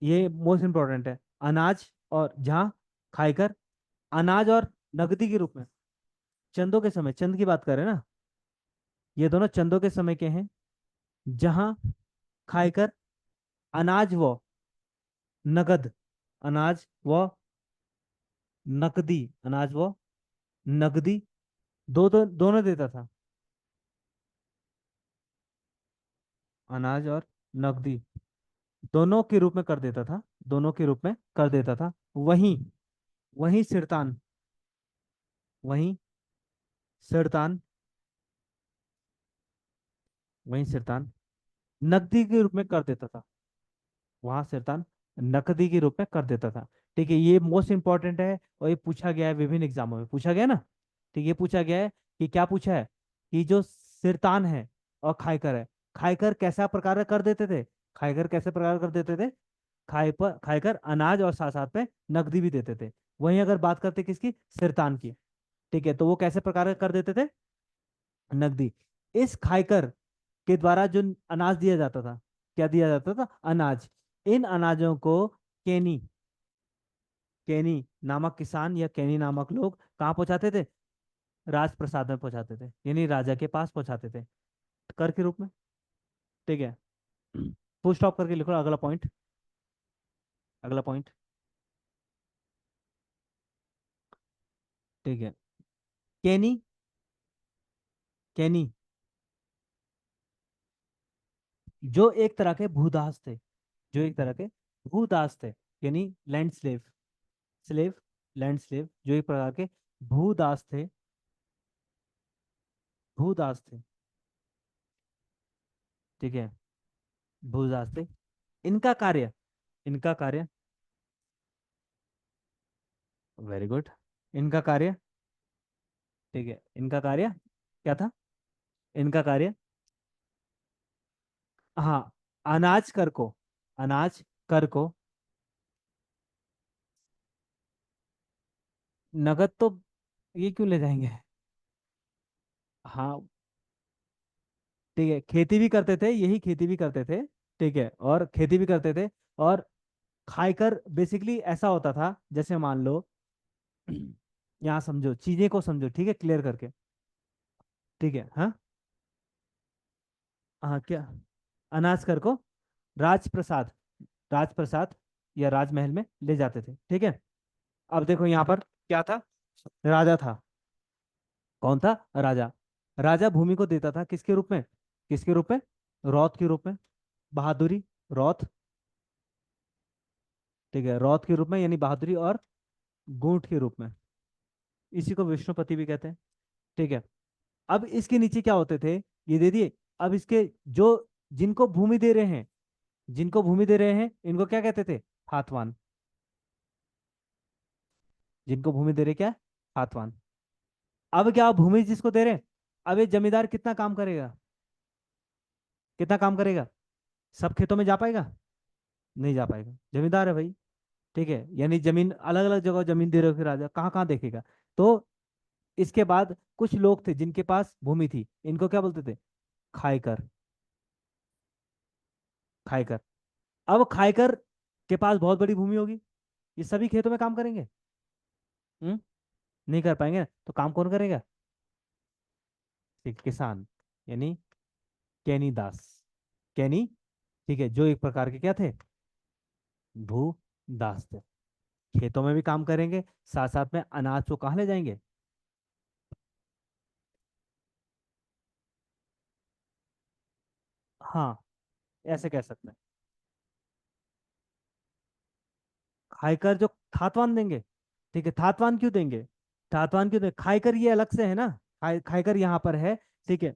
ये मोस्ट इंपॉर्टेंट है। अनाज और जहाँ खाईकर, अनाज और नकदी के रूप में, चंदों के समय, चंद की बात करें ना, ये दोनों चंदों के समय के हैं। जहाँ खाईकर अनाज व नगद, अनाज व नकदी, अनाज व नकदी, दोनों देता था, अनाज और नकदी दोनों के रूप में कर देता था, दोनों के रूप में कर देता था। वहीं, वहीं सिरतान, वहीं सिरतान, वहीं सिरतान नकदी के रूप में कर देता था, वहां सिरतान नकदी के रूप में कर देता था। ठीक है, ये मोस्ट इंपॉर्टेंट है और ये पूछा गया है, विभिन्न एग्जामों में पूछा गया ना। ठीक, ये पूछा गया है कि क्या पूछा है, कि जो सिरतान है और खायकर है, खायकर कैसा प्रकार कर देते थे, खायकर कैसे प्रकार कर देते थे, खायकर अनाज और साथ साथ में नकदी भी देते थे। वहीं अगर बात करते किसकी, सिरतान की, ठीक है, तो वो कैसे प्रकार कर देते थे, नकदी। इस खायकर के द्वारा जो अनाज दिया जाता था, क्या दिया जाता था, अनाज। इन अनाजों को केनी, केनी नामक किसान या केनी नामक लोग कहाँ पहुंचाते थे, राजप्रसाद में पहुंचाते थे, यानी राजा के पास पहुंचाते थे, कर के रूप में। ठीक है, फुल स्टॉप करके लिखो अगला पॉइंट, अगला पॉइंट। ठीक है, केनी, केनी जो एक तरह के भूदास थे, जो एक तरह के भूदास थे, यानी land slave, slave, land slave, जो एक प्रकार के भूदास थे, भूदास थे। ठीक है, भूदास थे। इनका कार्य, इनका कार्य, वेरी गुड, इनका कार्य, ठीक है, इनका कार्य क्या था, इनका कार्य, हाँ, अनाज कर को, अनाज कर को, नगद तो ये क्यों ले जाएंगे, हाँ, ठीक है, खेती भी करते थे, यही खेती भी करते थे। ठीक है, और खेती भी करते थे, और खाईकर बेसिकली ऐसा होता था, जैसे मान लो, यहाँ समझो, चीजें को समझो, ठीक है, क्लियर करके। ठीक है, हाँ, हाँ, क्या, अनाज कर को राजप्रसाद, राजप्रसाद या राजमहल में ले जाते थे। ठीक है, अब देखो यहाँ पर क्या था, राजा था, कौन था, राजा। राजा भूमि को देता था किसके रूप में, किसके रूप में, रौत के रूप में, बहादुरी, रौत। ठीक है, रौत के रूप में, यानी बहादुरी, और गूंठ के रूप में, इसी को विष्णुपति भी कहते हैं। ठीक है, अब इसके नीचे क्या होते थे, ये दे दिए। अब इसके जो, जिनको भूमि दे रहे हैं, जिनको भूमि दे रहे हैं, इनको क्या कहते थे, हाथवान। जिनको भूमि दे रहे क्या, हाथवान। अब क्या, भूमि जिसको दे रहे हैं, अब ये जमींदार कितना काम करेगा, कितना काम करेगा, सब खेतों में जा पाएगा, नहीं जा पाएगा, जमींदार है भाई। ठीक है, यानी जमीन अलग अलग जगह जमीन दे रहे हो, फिर राजा कहाँ कहाँ देखेगा। तो इसके बाद कुछ लोग थे जिनके पास भूमि थी, इनको क्या बोलते थे, खायकर, खायकर। अब खायकर के पास बहुत बड़ी भूमि होगी, ये सभी खेतों में काम करेंगे, हम्म, नहीं कर पाएंगे, तो काम कौन करेगा, ठीक, किसान, यानी कैनी दास, कैनी। ठीक है, जो एक प्रकार के क्या थे, भू दास थे, खेतों में भी काम करेंगे, साथ साथ में अनाज को कहाँ ले जाएंगे, हाँ, ऐसे कह सकते हैं। खायकर जो थातवान देंगे, ठीक है, थातवान क्यों देंगे, थातवान क्यों देंगे, खायकर ये अलग से है ना, खायकर यहाँ पर है। ठीक है,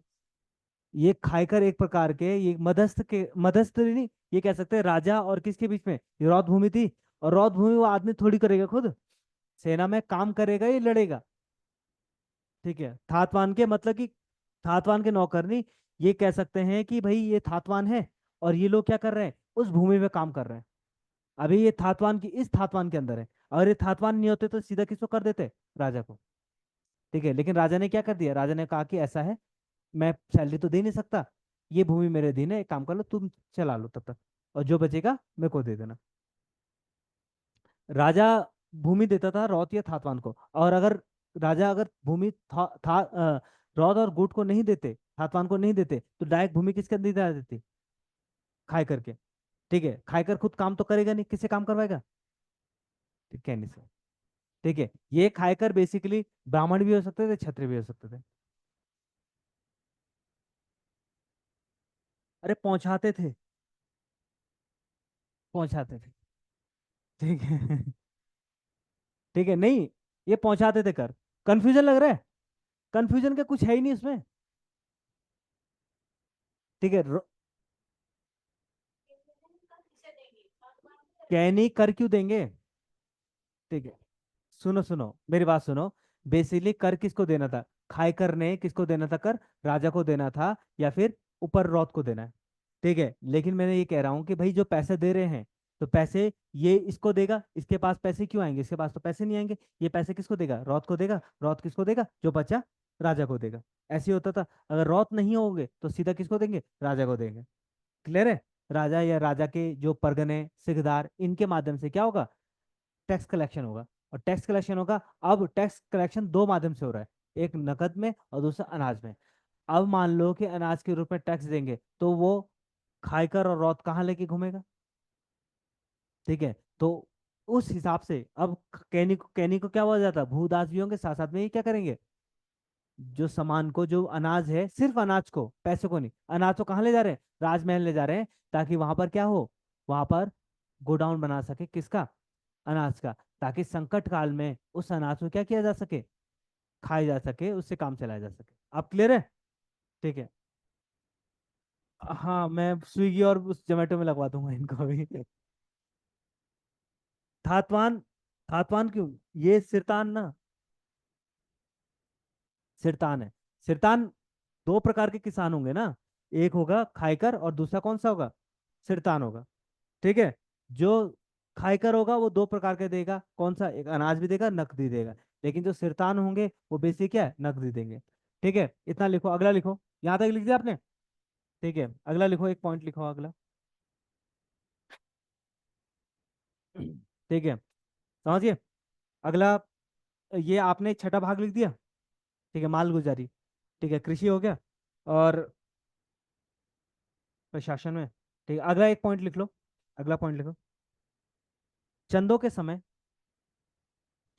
ये खायकर एक प्रकार के, ये मध्यस्थ के, मध्यस्थ नहीं, ये कह सकते हैं राजा और किसके बीच में, ये रौद भूमि थी, और रौद भूमि वो आदमी थोड़ी करेगा खुद, सेना में काम करेगा, ये लड़ेगा। ठीक है, थातवान के मतलब कि, थातवान के नौकर नहीं, ये कह सकते हैं कि भाई ये थातवान है, और ये लोग क्या कर रहे हैं, उस भूमि में काम कर रहे हैं। अभी ये थातवान की, इस थातवान के अंदर है, अगर ये थातवान नहीं होते तो सीधा किसको कर देते, राजा को। ठीक है, लेकिन राजा ने क्या कर दिया, राजा ने कहा कि ऐसा है, मैं सैलरी तो दे नहीं सकता, ये भूमि मेरे अधीन है, एक काम कर लो तुम, चला लो तब तक, और जो बचेगा मेरे को दे देना। राजा भूमि देता था रौत या थातवान को, और अगर राजा अगर भूमि रौत और गुट को नहीं देते, थातवान को नहीं देते, तो डायरेक्ट भूमि किसके अंदर दी देती? खाई करके। ठीक है, खाईकर खुद काम तो करेगा नहीं, किससे काम करवाएगा? ठीक है, नहीं से। ठीक है, ये खाईकर बेसिकली ब्राह्मण भी हो सकते थे, क्षत्रिय भी हो सकते थे। अरे पहुंचाते थे, पहुंचाते थे। ठीक है। ठीक है, नहीं, ये पहुंचाते थे कर। कंफ्यूजन लग रहा है? कंफ्यूजन का कुछ है ही नहीं इसमें। ठीक है, कहनी कर क्यों देंगे? ठीक है, सुनो सुनो मेरी बात सुनो। बेसिकली कर किसको देना था? खाईकर ने किसको देना था कर? राजा को देना था, या फिर ऊपर रौत को देना है। ठीक है, लेकिन मैंने ये कह रहा हूँ कि भाई जो पैसे दे रहे हैं, तो पैसे ये इसको देगा, इसके पास पैसे क्यों आएंगे? इसके पास तो पैसे नहीं आएंगे। ये पैसे किसको देगा? रौत को देगा। रौत किसको देगा? जो बचा राजा को देगा। ऐसे ही होता था। अगर रौत नहीं होंगे तो सीधा किसको देंगे? राजा को देंगे। क्लियर है? राजा या राजा के जो परगने सिकदार, इनके माध्यम से क्या होगा? टैक्स कलेक्शन होगा। और टैक्स कलेक्शन होगा। अब टैक्स कलेक्शन दो माध्यम से हो रहा है, एक नकद में और दूसरा अनाज में। अब मान लो कि अनाज के रूप में टैक्स देंगे, तो वो खाईकर और रौत कहाँ लेके घूमेगा? ठीक है, तो उस हिसाब से अब कैनी को क्या बोला जाता है? भूदास भी होंगे, साथ साथ में ये क्या करेंगे? जो सामान को, जो अनाज है, सिर्फ अनाज को, पैसे को नहीं, अनाज को कहाँ ले जा रहे हैं? राजमहल ले जा रहे हैं, ताकि वहां पर क्या हो? वहां पर गोडाउन बना सके, किसका? अनाज का। ताकि संकट काल में उस अनाज को क्या किया जा सके? खाया जा सके, उससे काम चलाया जा सके। आप क्लियर है? ठीक है। हाँ, मैं स्विगी और उस जोमेटो में लगवा दूंगा इनको भी। थातवान, थातवान क्यों? ये सिरतान ना, सिरतान है। सिरतान दो प्रकार के किसान होंगे ना, एक होगा खायकर और दूसरा कौन सा होगा? सिरतान होगा। ठीक है, जो खायकर होगा वो दो प्रकार के देगा, कौन सा? एक अनाज भी देगा, नकदी देगा। लेकिन जो सिरतान होंगे वो बेसिक क्या है? नकदी देंगे। ठीक है, इतना लिखो, अगला लिखो। यहाँ तक लिख दिया आपने? ठीक है, अगला लिखो, एक पॉइंट लिखो अगला। ठीक है, समझिए। अगला, ये आपने छठा भाग लिख दिया। ठीक है, माल गुजारी। ठीक है, कृषि हो गया। और प्रशासन में। ठीक है, अगला एक पॉइंट लिख लो। अगला पॉइंट लिखो। चंदों के समय,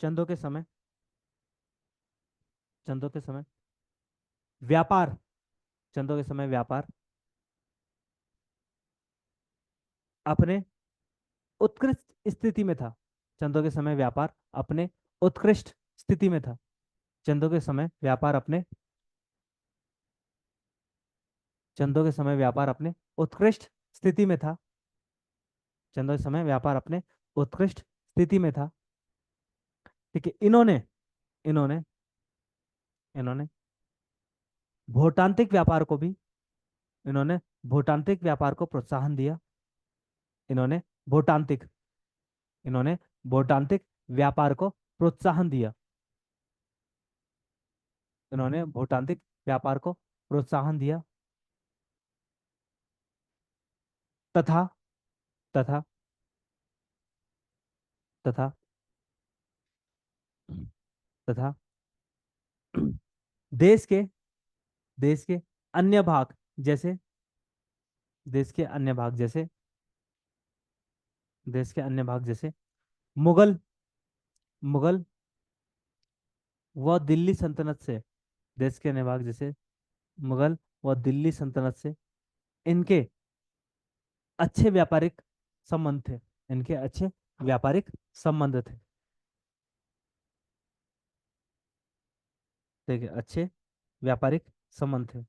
चंदों के समय, चंदों के समय व्यापार, चंदों के समय व्यापार अपने उत्कृष्ट स्थिति में था। चंदों के समय व्यापार अपने उत्कृष्ट स्थिति में था। चंदों के समय व्यापार अपने, चंदों के समय व्यापार अपने उत्कृष्ट स्थिति में था। चंदों के समय व्यापार अपने उत्कृष्ट स्थिति में था। ठीक है, इन्होंने, इन्होंने, इन्होंने भूतांत्रिक व्यापार को भी, इन्होंने भूतांत्रिक व्यापार को प्रोत्साहन दिया। इन्होंने भूतांत्रिक, इन्होंने भूतांत्रिक व्यापार को प्रोत्साहन दिया। इन्होंने भूतांत्रिक व्यापार को प्रोत्साहन दिया। तथा, तथा, तथा, तथा देश के, देश के अन्य भाग जैसे, देश के अन्य भाग जैसे, देश के अन्य भाग जैसे मुगल, मुगल व दिल्ली सल्तनत से, देश के अन्य भाग जैसे मुगल व दिल्ली सल्तनत से इनके अच्छे व्यापारिक संबंध थे। इनके अच्छे व्यापारिक संबंध थे। ठीक है, अच्छे व्यापारिक संबंध थे।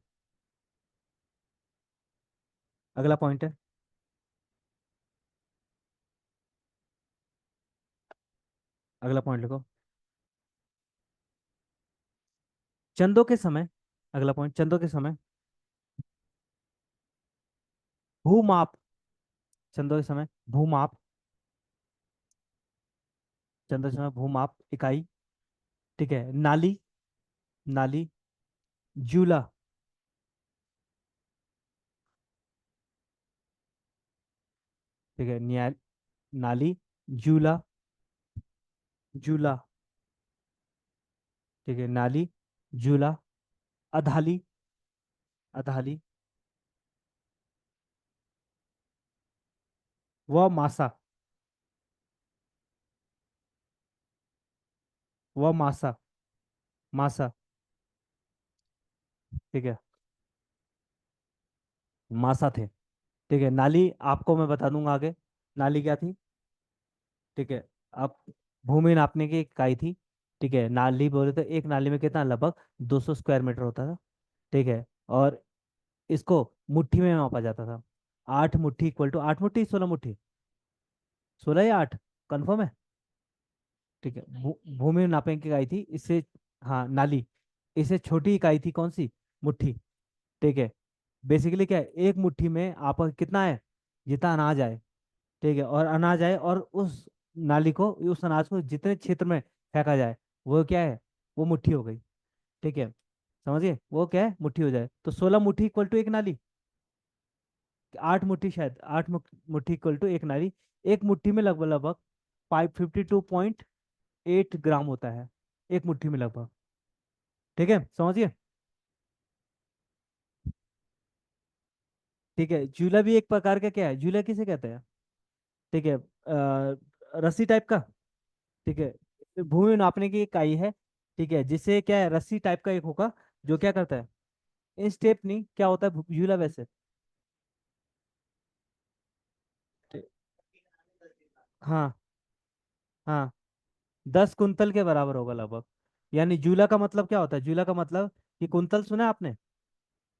अगला पॉइंट है, अगला पॉइंट लिखो। चंदों के समय, अगला पॉइंट, चंदों के समय भूमाप, चंदों के समय भूमाप, चंदों के समय भूमाप इकाई। ठीक है, नाली, नाली, जूला। ठीक है, न्याय, नाली, जूला, जूला। ठीक है, नाली, जूला, अधाली। अधाली, व मासा। व मासा। मासा। ठीक है, मासा थे। ठीक है, नाली आपको मैं बता दूंगा आगे। नाली क्या थी? ठीक है, अब भूमि नापने की इकाई थी। ठीक है, नाली बोले तो एक नाली में कितना, लगभग 200 स्क्वायर मीटर होता था। ठीक है, और इसको मुट्ठी में मापा जाता था। 8 मुट्ठी इक्वल टू 8 मुट्ठी, 16 मुट्ठी। 16 या 8, कन्फर्म है? ठीक है, भूमि में नापने की इकाई थी इससे। हाँ, नाली। इससे छोटी इकाई थी कौन सी? मुट्ठी। ठीक है, बेसिकली क्या है, एक मुट्ठी में आपका कितना है, जितना अनाज आए। ठीक है, और अनाज आए और उस नाली को, उस अनाज को जितने क्षेत्र में फेंका जाए, वो क्या है, वो मुट्ठी हो गई। ठीक है, समझिए, वो क्या है, मुट्ठी हो जाए, तो 16 मुट्ठी इक्वल टू एक नाली। 8 मुट्ठी, शायद 8 मुट्ठी इक्वल टू एक नाली। एक मुट्ठी में लगभग लगभग 552.8 ग्राम होता है, एक मुट्ठी में लगभग। ठीक है, समझिए। ठीक है, जूला भी एक प्रकार का क्या है, जूला किसे कहते हैं? ठीक है, रस्सी टाइप का। ठीक है, भूमि नापने की इकाई है। ठीक है, जिससे क्या है, रस्सी टाइप का एक होगा, जो क्या करता है, इन स्टेप नहीं, क्या होता है जूला वैसे। ठीक- हाँ, हाँ, 10 कुंतल के बराबर होगा लगभग। यानी जूला का मतलब क्या होता है, जूला का मतलब, कि कुंतल सुना है आपने?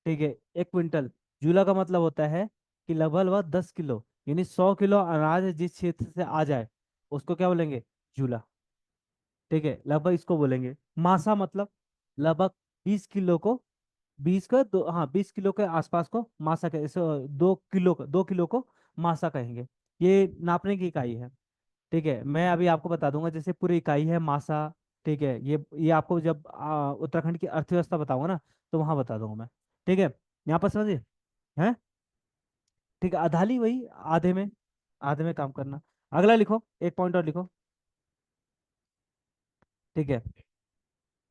ठीक है, 1 क्विंटल। जूला का मतलब होता है कि लगभग लगभग 10 किलो, यानी 100 किलो अनाज जिस क्षेत्र से आ जाए, उसको क्या बोलेंगे, जूला। ठीक है, लगभग इसको बोलेंगे। मासा मतलब लगभग 20 किलो को, 20 के आसपास को मासा के, इसे 2 किलो का, 2 किलो को मासा कहेंगे। ये नापने की इकाई है। ठीक है, मैं अभी आपको बता दूंगा, जैसे पूरी इकाई है मासा। ठीक है, ये आपको जब उत्तराखंड की अर्थव्यवस्था बताऊंगा ना, तो वहां बता दूंगा मैं। ठीक है, यहाँ पर समझिए। हैं? ठीक है, अधाली वही, आधे में, आधे में काम करना। अगला लिखो, एक पॉइंट और लिखो। ठीक है,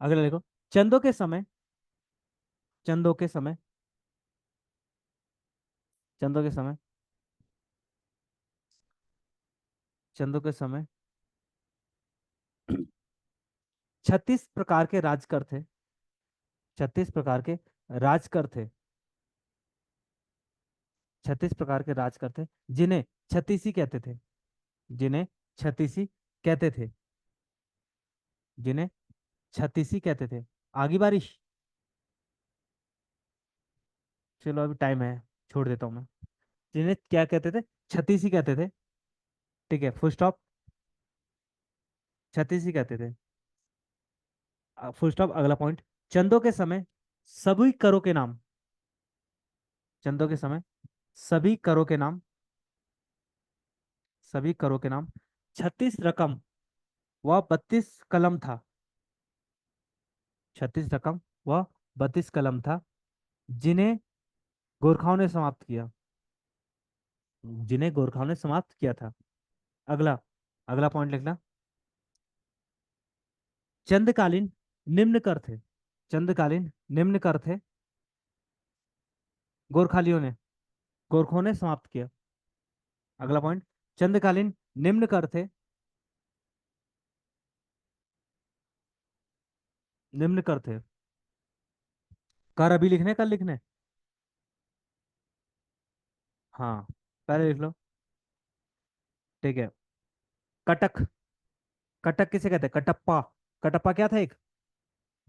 अगला लिखो। चंदों के समय, चंदों के समय, चंदों के समय, चंदों के समय 36 प्रकार के राजकर थे। 36 प्रकार के राजकर थे। 36 प्रकार के राजकर थे, जिन्हें छत्तीसी कहते थे। जिन्हें छत्तीसी कहते थे। जिन्हें छत्तीसी कहते थे। आगी बारिश। चलो, अभी टाइम है, छोड़ देता हूँ मैं। जिन्हें क्या कहते थे, छत्तीसी कहते थे। ठीक है, फुल स्टॉप। छत्तीसी कहते थे, फुल स्टॉप। अगला पॉइंट। चंदों के समय सभी करों के नाम। चंदों के समय सभी करों के नाम। सभी करों के नाम। 36 रकम व 32 कलम था। 36 रकम व 32 कलम था, जिन्हें गोरखाओं ने समाप्त किया। जिन्हें गोरखाओं ने समाप्त किया था। अगला, अगला पॉइंट लिखना। चंदकालीन निम्न कर थे। चंदकालीन निम्न कर थे, गोरखालियों ने, गोरखों ने समाप्त किया। अगला पॉइंट। चंदकालीन निम्न कर थे, निम्न कर थे। कर अभी लिखने, कल लिखने? हाँ, पहले लिख लो। ठीक है, कटक। कटक किसे कहते हैं, कटप्पा। कटप्पा क्या था, एक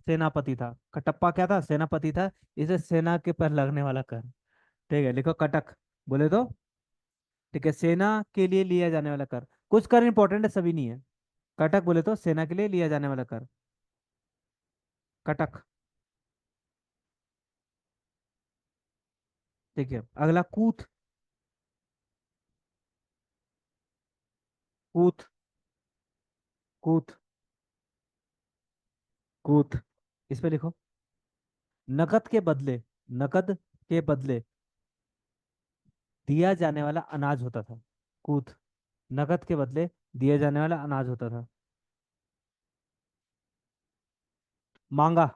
सेनापति था। कटप्पा क्या था, सेनापति था। इसे सेना के पर लगने वाला कर। ठीक है, लिखो कटक। बोले तो, ठीक है, सेना के लिए लिया जाने वाला कर। कुछ कर इंपॉर्टेंट है, सभी नहीं है। कटक बोले तो सेना के लिए लिया जाने वाला कर। कटक। ठीक है, अगला कूथ। कूथ। कूथ। कूथ। इस पे लिखो। नकद के बदले, नकद के बदले दिया जाने वाला अनाज होता था। कूथ। नकद के बदले दिया जाने वाला अनाज होता था। मांगा।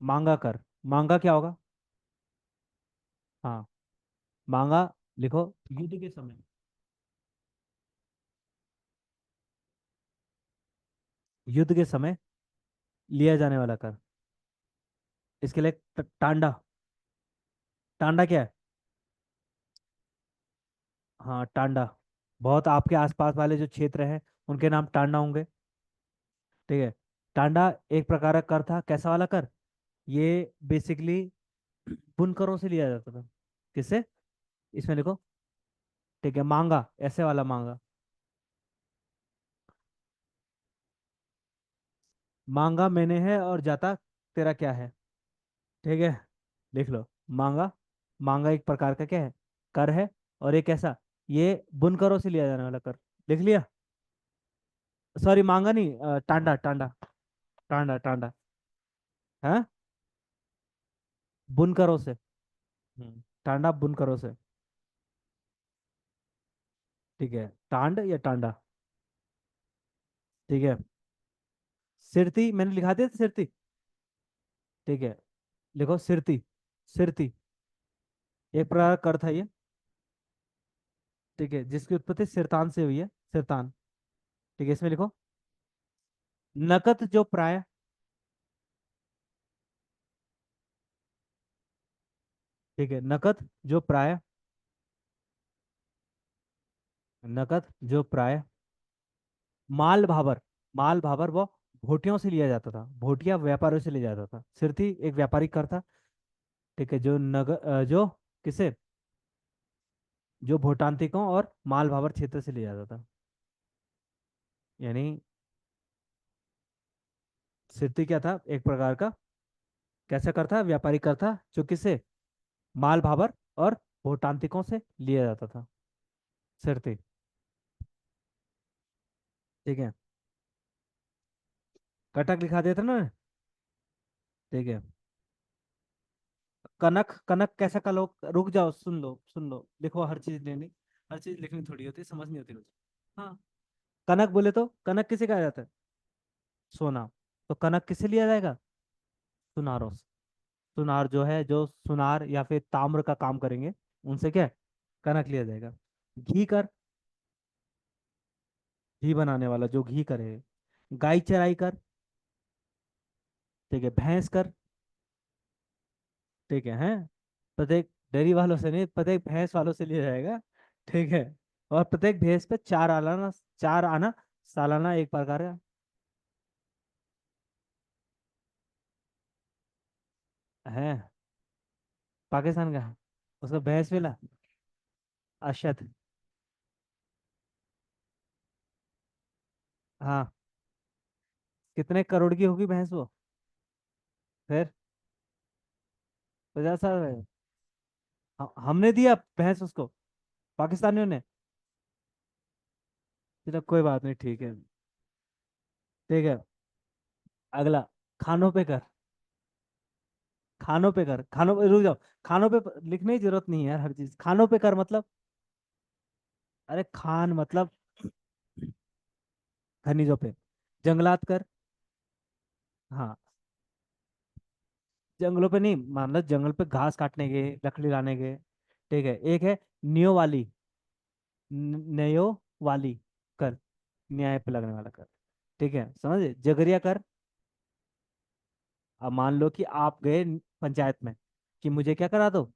मांगा कर। मांगा क्या होगा? हाँ, मांगा। लिखो, युद्ध के समय। युद्ध के समय लिया जाने वाला कर। इसके लिए टांडा। टांडा क्या है? हाँ, टांडा। बहुत आपके आसपास वाले जो क्षेत्र हैं उनके नाम टांडा होंगे। ठीक है। टांडा एक प्रकार का कर था, कैसा वाला कर? ये बेसिकली बुनकरों से लिया जाता था। किससे? इसमें लिखो। ठीक है, मांगा, ऐसे वाला मांगा। मांगा मैंने है और जाता तेरा क्या है। ठीक है, लिख लो। मांगा। मांगा एक प्रकार का क्या है? कर है। और एक ऐसा, ये बुनकरों से लिया जाने वाला कर। लिख लिया? सॉरी, मांगा नहीं, टांडा टांडा। टांडा टांडा। हाँ, बुनकरों से। टांडा बुनकरों से। ठीक है, टांड या टांडा। ठीक है। सिरती मैंने लिखा दिया था, सिरती। ठीक है, लिखो सिरती। सिरती एक प्रकार का कर था ये। ठीक है, जिसकी उत्पत्ति सिरतान से हुई है। सिरतान। ठीक है, इसमें लिखो। नकत जो प्राय। ठीक है, नकत जो प्राय। नकत जो प्राय। माल भाबर। माल भाबर वो भोटियों से लिया जाता था, भोटिया व्यापारियों से लिया जाता था। सिरती एक व्यापारिक कर था। ठीक है, जो जो किसे, जो भोटांतिकों और माल भाबर क्षेत्र से लिया जाता था। यानी सिरती क्या था? एक प्रकार का कैसा कर था? व्यापारिक कर था, जो किसे, माल भाबर और भूटांतिकों से लिया जाता था। सिरती। ठीक है, कटक लिखा दिया था ना? ठीक है। कनक। कनक कैसा का लोग, रुक जाओ, सुन लो सुन लो, लिखो हर चीज लेनी। हर चीज लिखनी थोड़ी होती है, समझ नहीं होती मुझे। हाँ, कनक बोले तो कनक किसे कहा जाता है? सोना। तो कनक किसे लिया जाएगा? सुनारों से। सुनार जो है, जो सुनार या फिर ताम्र का काम करेंगे, उनसे क्या है? कनक लिया जाएगा। घी कर। घी बनाने वाला जो घी करे। गाय चराई कर। ठीक है, भैंस कर। ठीक है, हैं? प्रत्येक डेयरी वालों से नहीं, प्रत्येक भैंस वालों से लिया जाएगा। ठीक है। और प्रत्येक भैंस पे 4 आना। 4 आना सालाना एक प्रकार का। है। पाकिस्तान का है। उसको भैंस मिला। अशद। हाँ। कितने करोड़ की होगी भैंस वो? फिर 50 साल है। हमने दिया भैंस उसको, पाकिस्तानियों ने। चलो कोई बात नहीं, ठीक है। ठीक है, अगला। खानों पे कर। खानों पे कर, खानों पे रुक जाओ। खानों पे लिखने की जरूरत नहीं है यार, हर चीज खानों पे कर मतलब। अरे खान मतलब खनिजों पे। जंगलात कर। हाँ, जंगलों पे नहीं, मतलब जंगल पे घास काटने के, लकड़ी लाने के। ठीक है, एक है नियो वाली। नयो वाली कर, न्याय पे लगने वाला कर। ठीक है, समझे? जगरिया कर। अब मान लो कि आप गए पंचायत में कि मुझे क्या करा दो,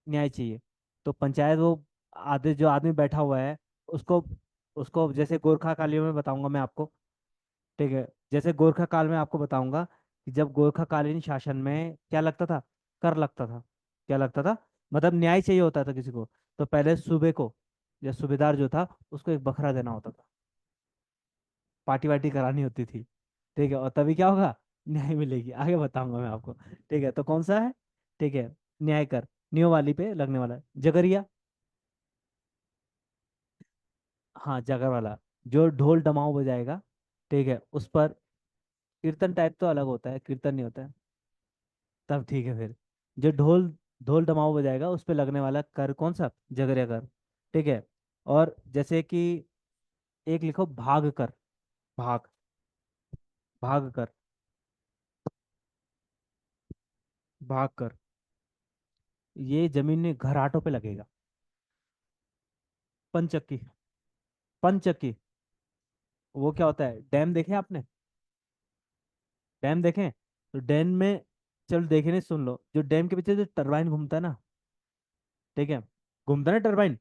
न्याय चाहिए। तो पंचायत वो आधे जो आदमी बैठा हुआ है, उसको उसको जैसे गोरखा कालियों में बताऊंगा मैं आपको। ठीक है, जैसे गोरखा काल में आपको बताऊंगा कि जब गोरखा कालीन शासन में क्या लगता था, कर लगता था। क्या लगता था? मतलब न्याय चाहिए होता था किसी को, तो पहले सूबे को या सूबेदार जो था उसको एक बकरा देना होता था। पार्टी वार्टी करानी होती थी। ठीक है, और तभी क्या होगा? न्याय मिलेगी, आगे बताऊंगा मैं आपको। ठीक है, तो कौन सा है? ठीक है, न्याय कर। नियो वाली पे लगने वाला है। जगरिया। हाँ, जगर वाला, जो ढोल डमाऊ बजाएगा। ठीक है, उस पर। कीर्तन टाइप तो अलग होता है, कीर्तन नहीं होता है। तब ठीक है फिर। जो ढोल ढोल डमाऊ बजाएगा उस पे लगने वाला कर कौन सा? जगरिया कर। ठीक है। और जैसे कि एक लिखो भाग कर। भाग। भाग कर, भाग कर, ये जमीन में घराटों पे लगेगा। पंचक्की, पंचक्की। वो क्या होता है, डैम देखे आपने? डैम देखें तो डैम में, चलो देखे नहीं, सुन लो, जो डैम के पीछे जो टरबाइन घूमता है ना, ठीक है, घूमता है ना टरबाइन,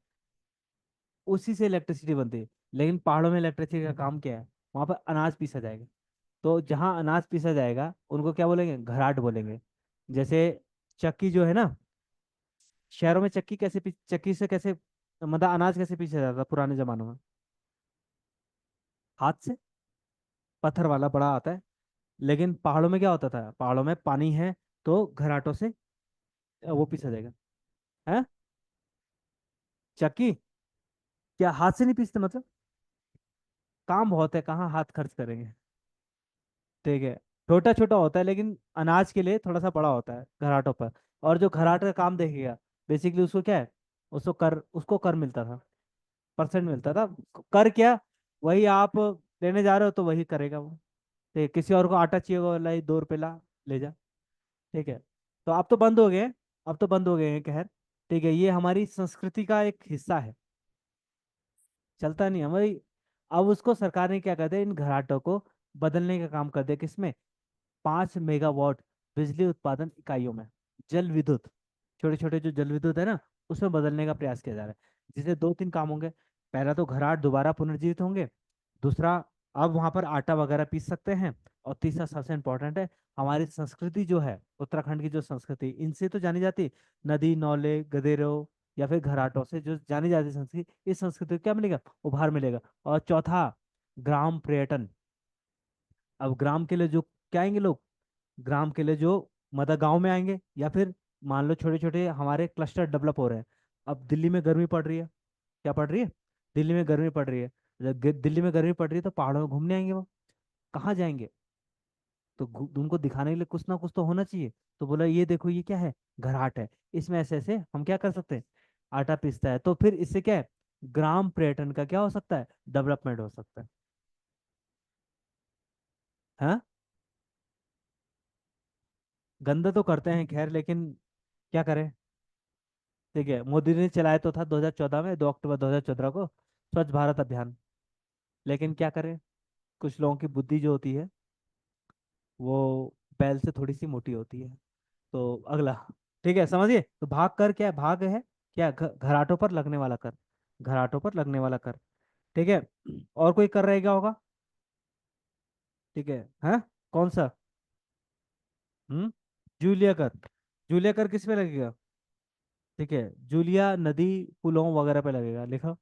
उसी से इलेक्ट्रिसिटी बनती है। लेकिन पहाड़ों में इलेक्ट्रिसिटी का काम क्या है? वहां पर अनाज पीसा जाएगा। तो जहाँ अनाज पीसा जाएगा उनको क्या बोलेंगे? घराट बोलेंगे। जैसे चक्की जो है ना, शहरों में चक्की कैसे चक्की से कैसे, मतलब अनाज कैसे पीसा जाता था पुराने जमानों में? हाथ से, पत्थर वाला बड़ा आता है। लेकिन पहाड़ों में क्या होता था? पहाड़ों में पानी है, तो घराटों से वो पीसा जाएगा। है, चक्की। क्या हाथ से नहीं पीसते मतलब? काम बहुत है, कहाँ हाथ खर्च करेंगे। ठीक है, छोटा छोटा होता है, लेकिन अनाज के लिए थोड़ा सा बड़ा होता है घराटों पर। और जो घराट का काम देखेगा, बेसिकली उसको क्या है, उसको कर मिलता था, परसेंट मिलता था। कर क्या, वही आप लेने जा रहे हो तो वही करेगा वो। ठीक है, किसी और को आटा चाहिए होगा, लाई 2 रुपये ला, ले जा। ठीक है, तो अब तो बंद हो गए, अब तो बंद हो गए हैं, खैर। ठीक है, ये हमारी संस्कृति का एक हिस्सा है, चलता नहीं हमारी। अब उसको सरकार ने क्या कर दिया, इन घराटों को बदलने का काम कर दिया, किसमें? 5 मेगावाट बिजली उत्पादन इकाइयों में, जल विद्युत, छोटे छोटे जो जल विद्युत है ना, उसमें बदलने का प्रयास किया जा रहा है। जिससे 2-3 काम होंगे। पहला तो घराट दोबारा पुनर्जीवित होंगे। दूसरा, अब वहां पर आटा वगैरह पीस सकते हैं। और तीसरा सबसे इम्पोर्टेंट है, हमारी संस्कृति जो है, उत्तराखंड की जो संस्कृति, इनसे तो जानी जाती, नदी नौले गदेरों या फिर घराटों से जो जानी जाती संस्कृति, इस संस्कृति को क्या मिलेगा? उभार मिलेगा। और चौथा, ग्राम पर्यटन। अब ग्राम के लिए जो क्या आएंगे लोग, ग्राम के लिए जो, मतलब गांव में आएंगे, या फिर मान लो छोटे छोटे हमारे क्लस्टर डेवलप हो रहे हैं। अब दिल्ली में गर्मी पड़ रही है, क्या पड़ रही है? दिल्ली में गर्मी पड़ रही है। जब दिल्ली में गर्मी पड़ रही है तो पहाड़ों में घूमने आएंगे वो। कहाँ जाएंगे? तो उनको दिखाने के लिए कुछ ना कुछ तो होना चाहिए। तो बोला ये देखो, ये क्या है? घराट है। इसमें ऐसे ऐसे हम क्या कर सकते हैं? आटा पीसता है, तो फिर इससे क्या है, ग्राम पर्यटन का क्या हो सकता है? डेवलपमेंट हो सकता है। हाँ, गंदा तो करते हैं खैर, लेकिन क्या करें। ठीक है, मोदी ने चलाया तो था 2014 में, 2 अक्टूबर 2014 को, स्वच्छ भारत अभियान। लेकिन क्या करें, कुछ लोगों की बुद्धि जो होती है, वो बैल से थोड़ी सी मोटी होती है। तो अगला, ठीक है, समझिए, तो भाग कर क्या है? भाग है क्या? घराटों पर लगने वाला कर, घराटों पर लगने वाला कर। ठीक है, और कोई कर रहेगा होगा? ठीक है, हाँ, कौन सा? जूलिया कर। जूलिया कर किस पे लगेगा? ठीक है, जूलिया नदी, पुलों वगैरह पे लगेगा, लिखो,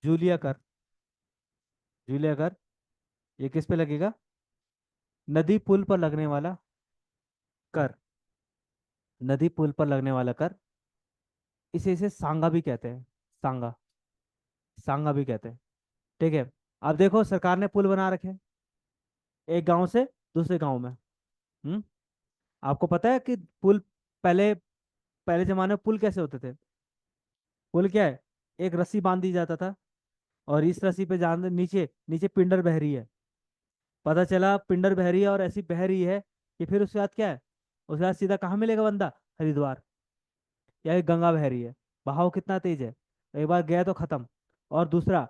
जूलिया कर। जूलिया कर, ये किस पे लगेगा? नदी पुल पर लगने वाला कर, नदी पुल पर लगने वाला कर। इसे इसे सांगा भी कहते हैं, सांगा, सांगा भी कहते हैं। ठीक है, अब देखो सरकार ने पुल बना रखे हैं, एक गांव से दूसरे गांव में। हम्म आपको पता है कि पुल, पहले पहले जमाने में पुल कैसे होते थे? पुल क्या है, एक रस्सी बांध दी जाता था, और इस रस्सी पे जान नीचे नीचे पिंडर बह रही है। पता चला पिंडर बह रही है, और ऐसी बह रही है कि फिर उसके बाद क्या है, उसके बाद सीधा कहाँ मिलेगा बंदा? हरिद्वार। या ये गंगा बह रही है, बहाव कितना तेज है, एक बार गया तो खत्म। और दूसरा,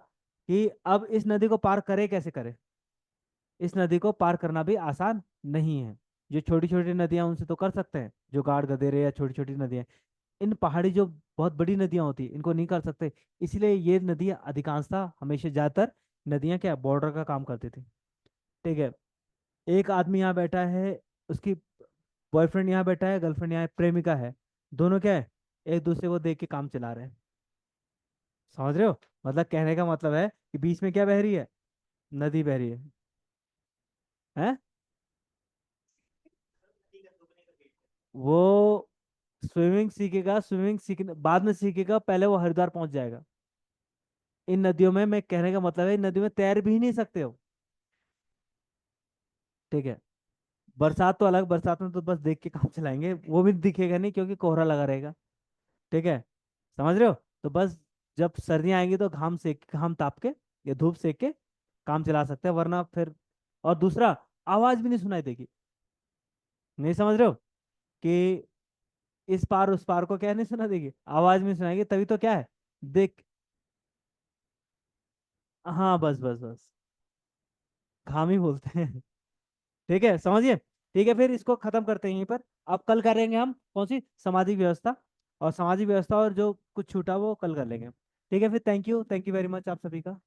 कि अब इस नदी को पार करे कैसे करे? इस नदी को पार करना भी आसान नहीं है। जो छोटी छोटी नदियां उनसे तो कर सकते हैं, जो गाड़ गदेरे या छोटी छोटी नदियां। इन पहाड़ी जो बहुत बड़ी नदियां होती हैं, इनको नहीं कर सकते। इसलिए ये नदियां अधिकांशतः, हमेशा ज्यादातर नदियां क्या, बॉर्डर का काम करती थी। ठीक है, एक आदमी यहाँ बैठा है, उसकी बॉयफ्रेंड यहाँ बैठा है, गर्लफ्रेंड यहाँ है, प्रेमिका है, दोनों क्या है, एक दूसरे को देख के काम चला रहे हैं। समझ रहे हो? मतलब कहने का मतलब है कि बीच में क्या बह रही है? नदी बह रही है। वो स्विमिंग सीखेगा, स्विमिंग सीखने बाद में सीखेगा, पहले वो हरिद्वार पहुंच जाएगा। इन नदियों में, मैं कहने का मतलब है, इन नदियों में तैर भी नहीं सकते हो। ठीक है, बरसात तो अलग, बरसात में तो बस देख के काम चलाएंगे, वो भी दिखेगा नहीं क्योंकि कोहरा लगा रहेगा। ठीक है, समझ रहे हो? तो बस जब सर्दियाँ आएंगी तो घाम ताप के या धूप सेक के काम चला सकते हैं, वरना फिर। और दूसरा, आवाज भी नहीं सुनाई देगी। नहीं समझ रहे हो कि इस पार उस पार को क्या नहीं सुना देगी, आवाज भी नहीं सुनाएगी, तभी तो क्या है, देख। हाँ बस बस बस, घाम ही बोलते हैं। ठीक है समझिए। ठीक है, फिर इसको खत्म करते हैं यहीं पर। अब कल करेंगे हम कौन सी, सामाजिक व्यवस्था। और सामाजिक व्यवस्था और जो कुछ छूटा वो कल कर लेंगे। ठीक है फिर, थैंक यू वेरी मच आप सभी का।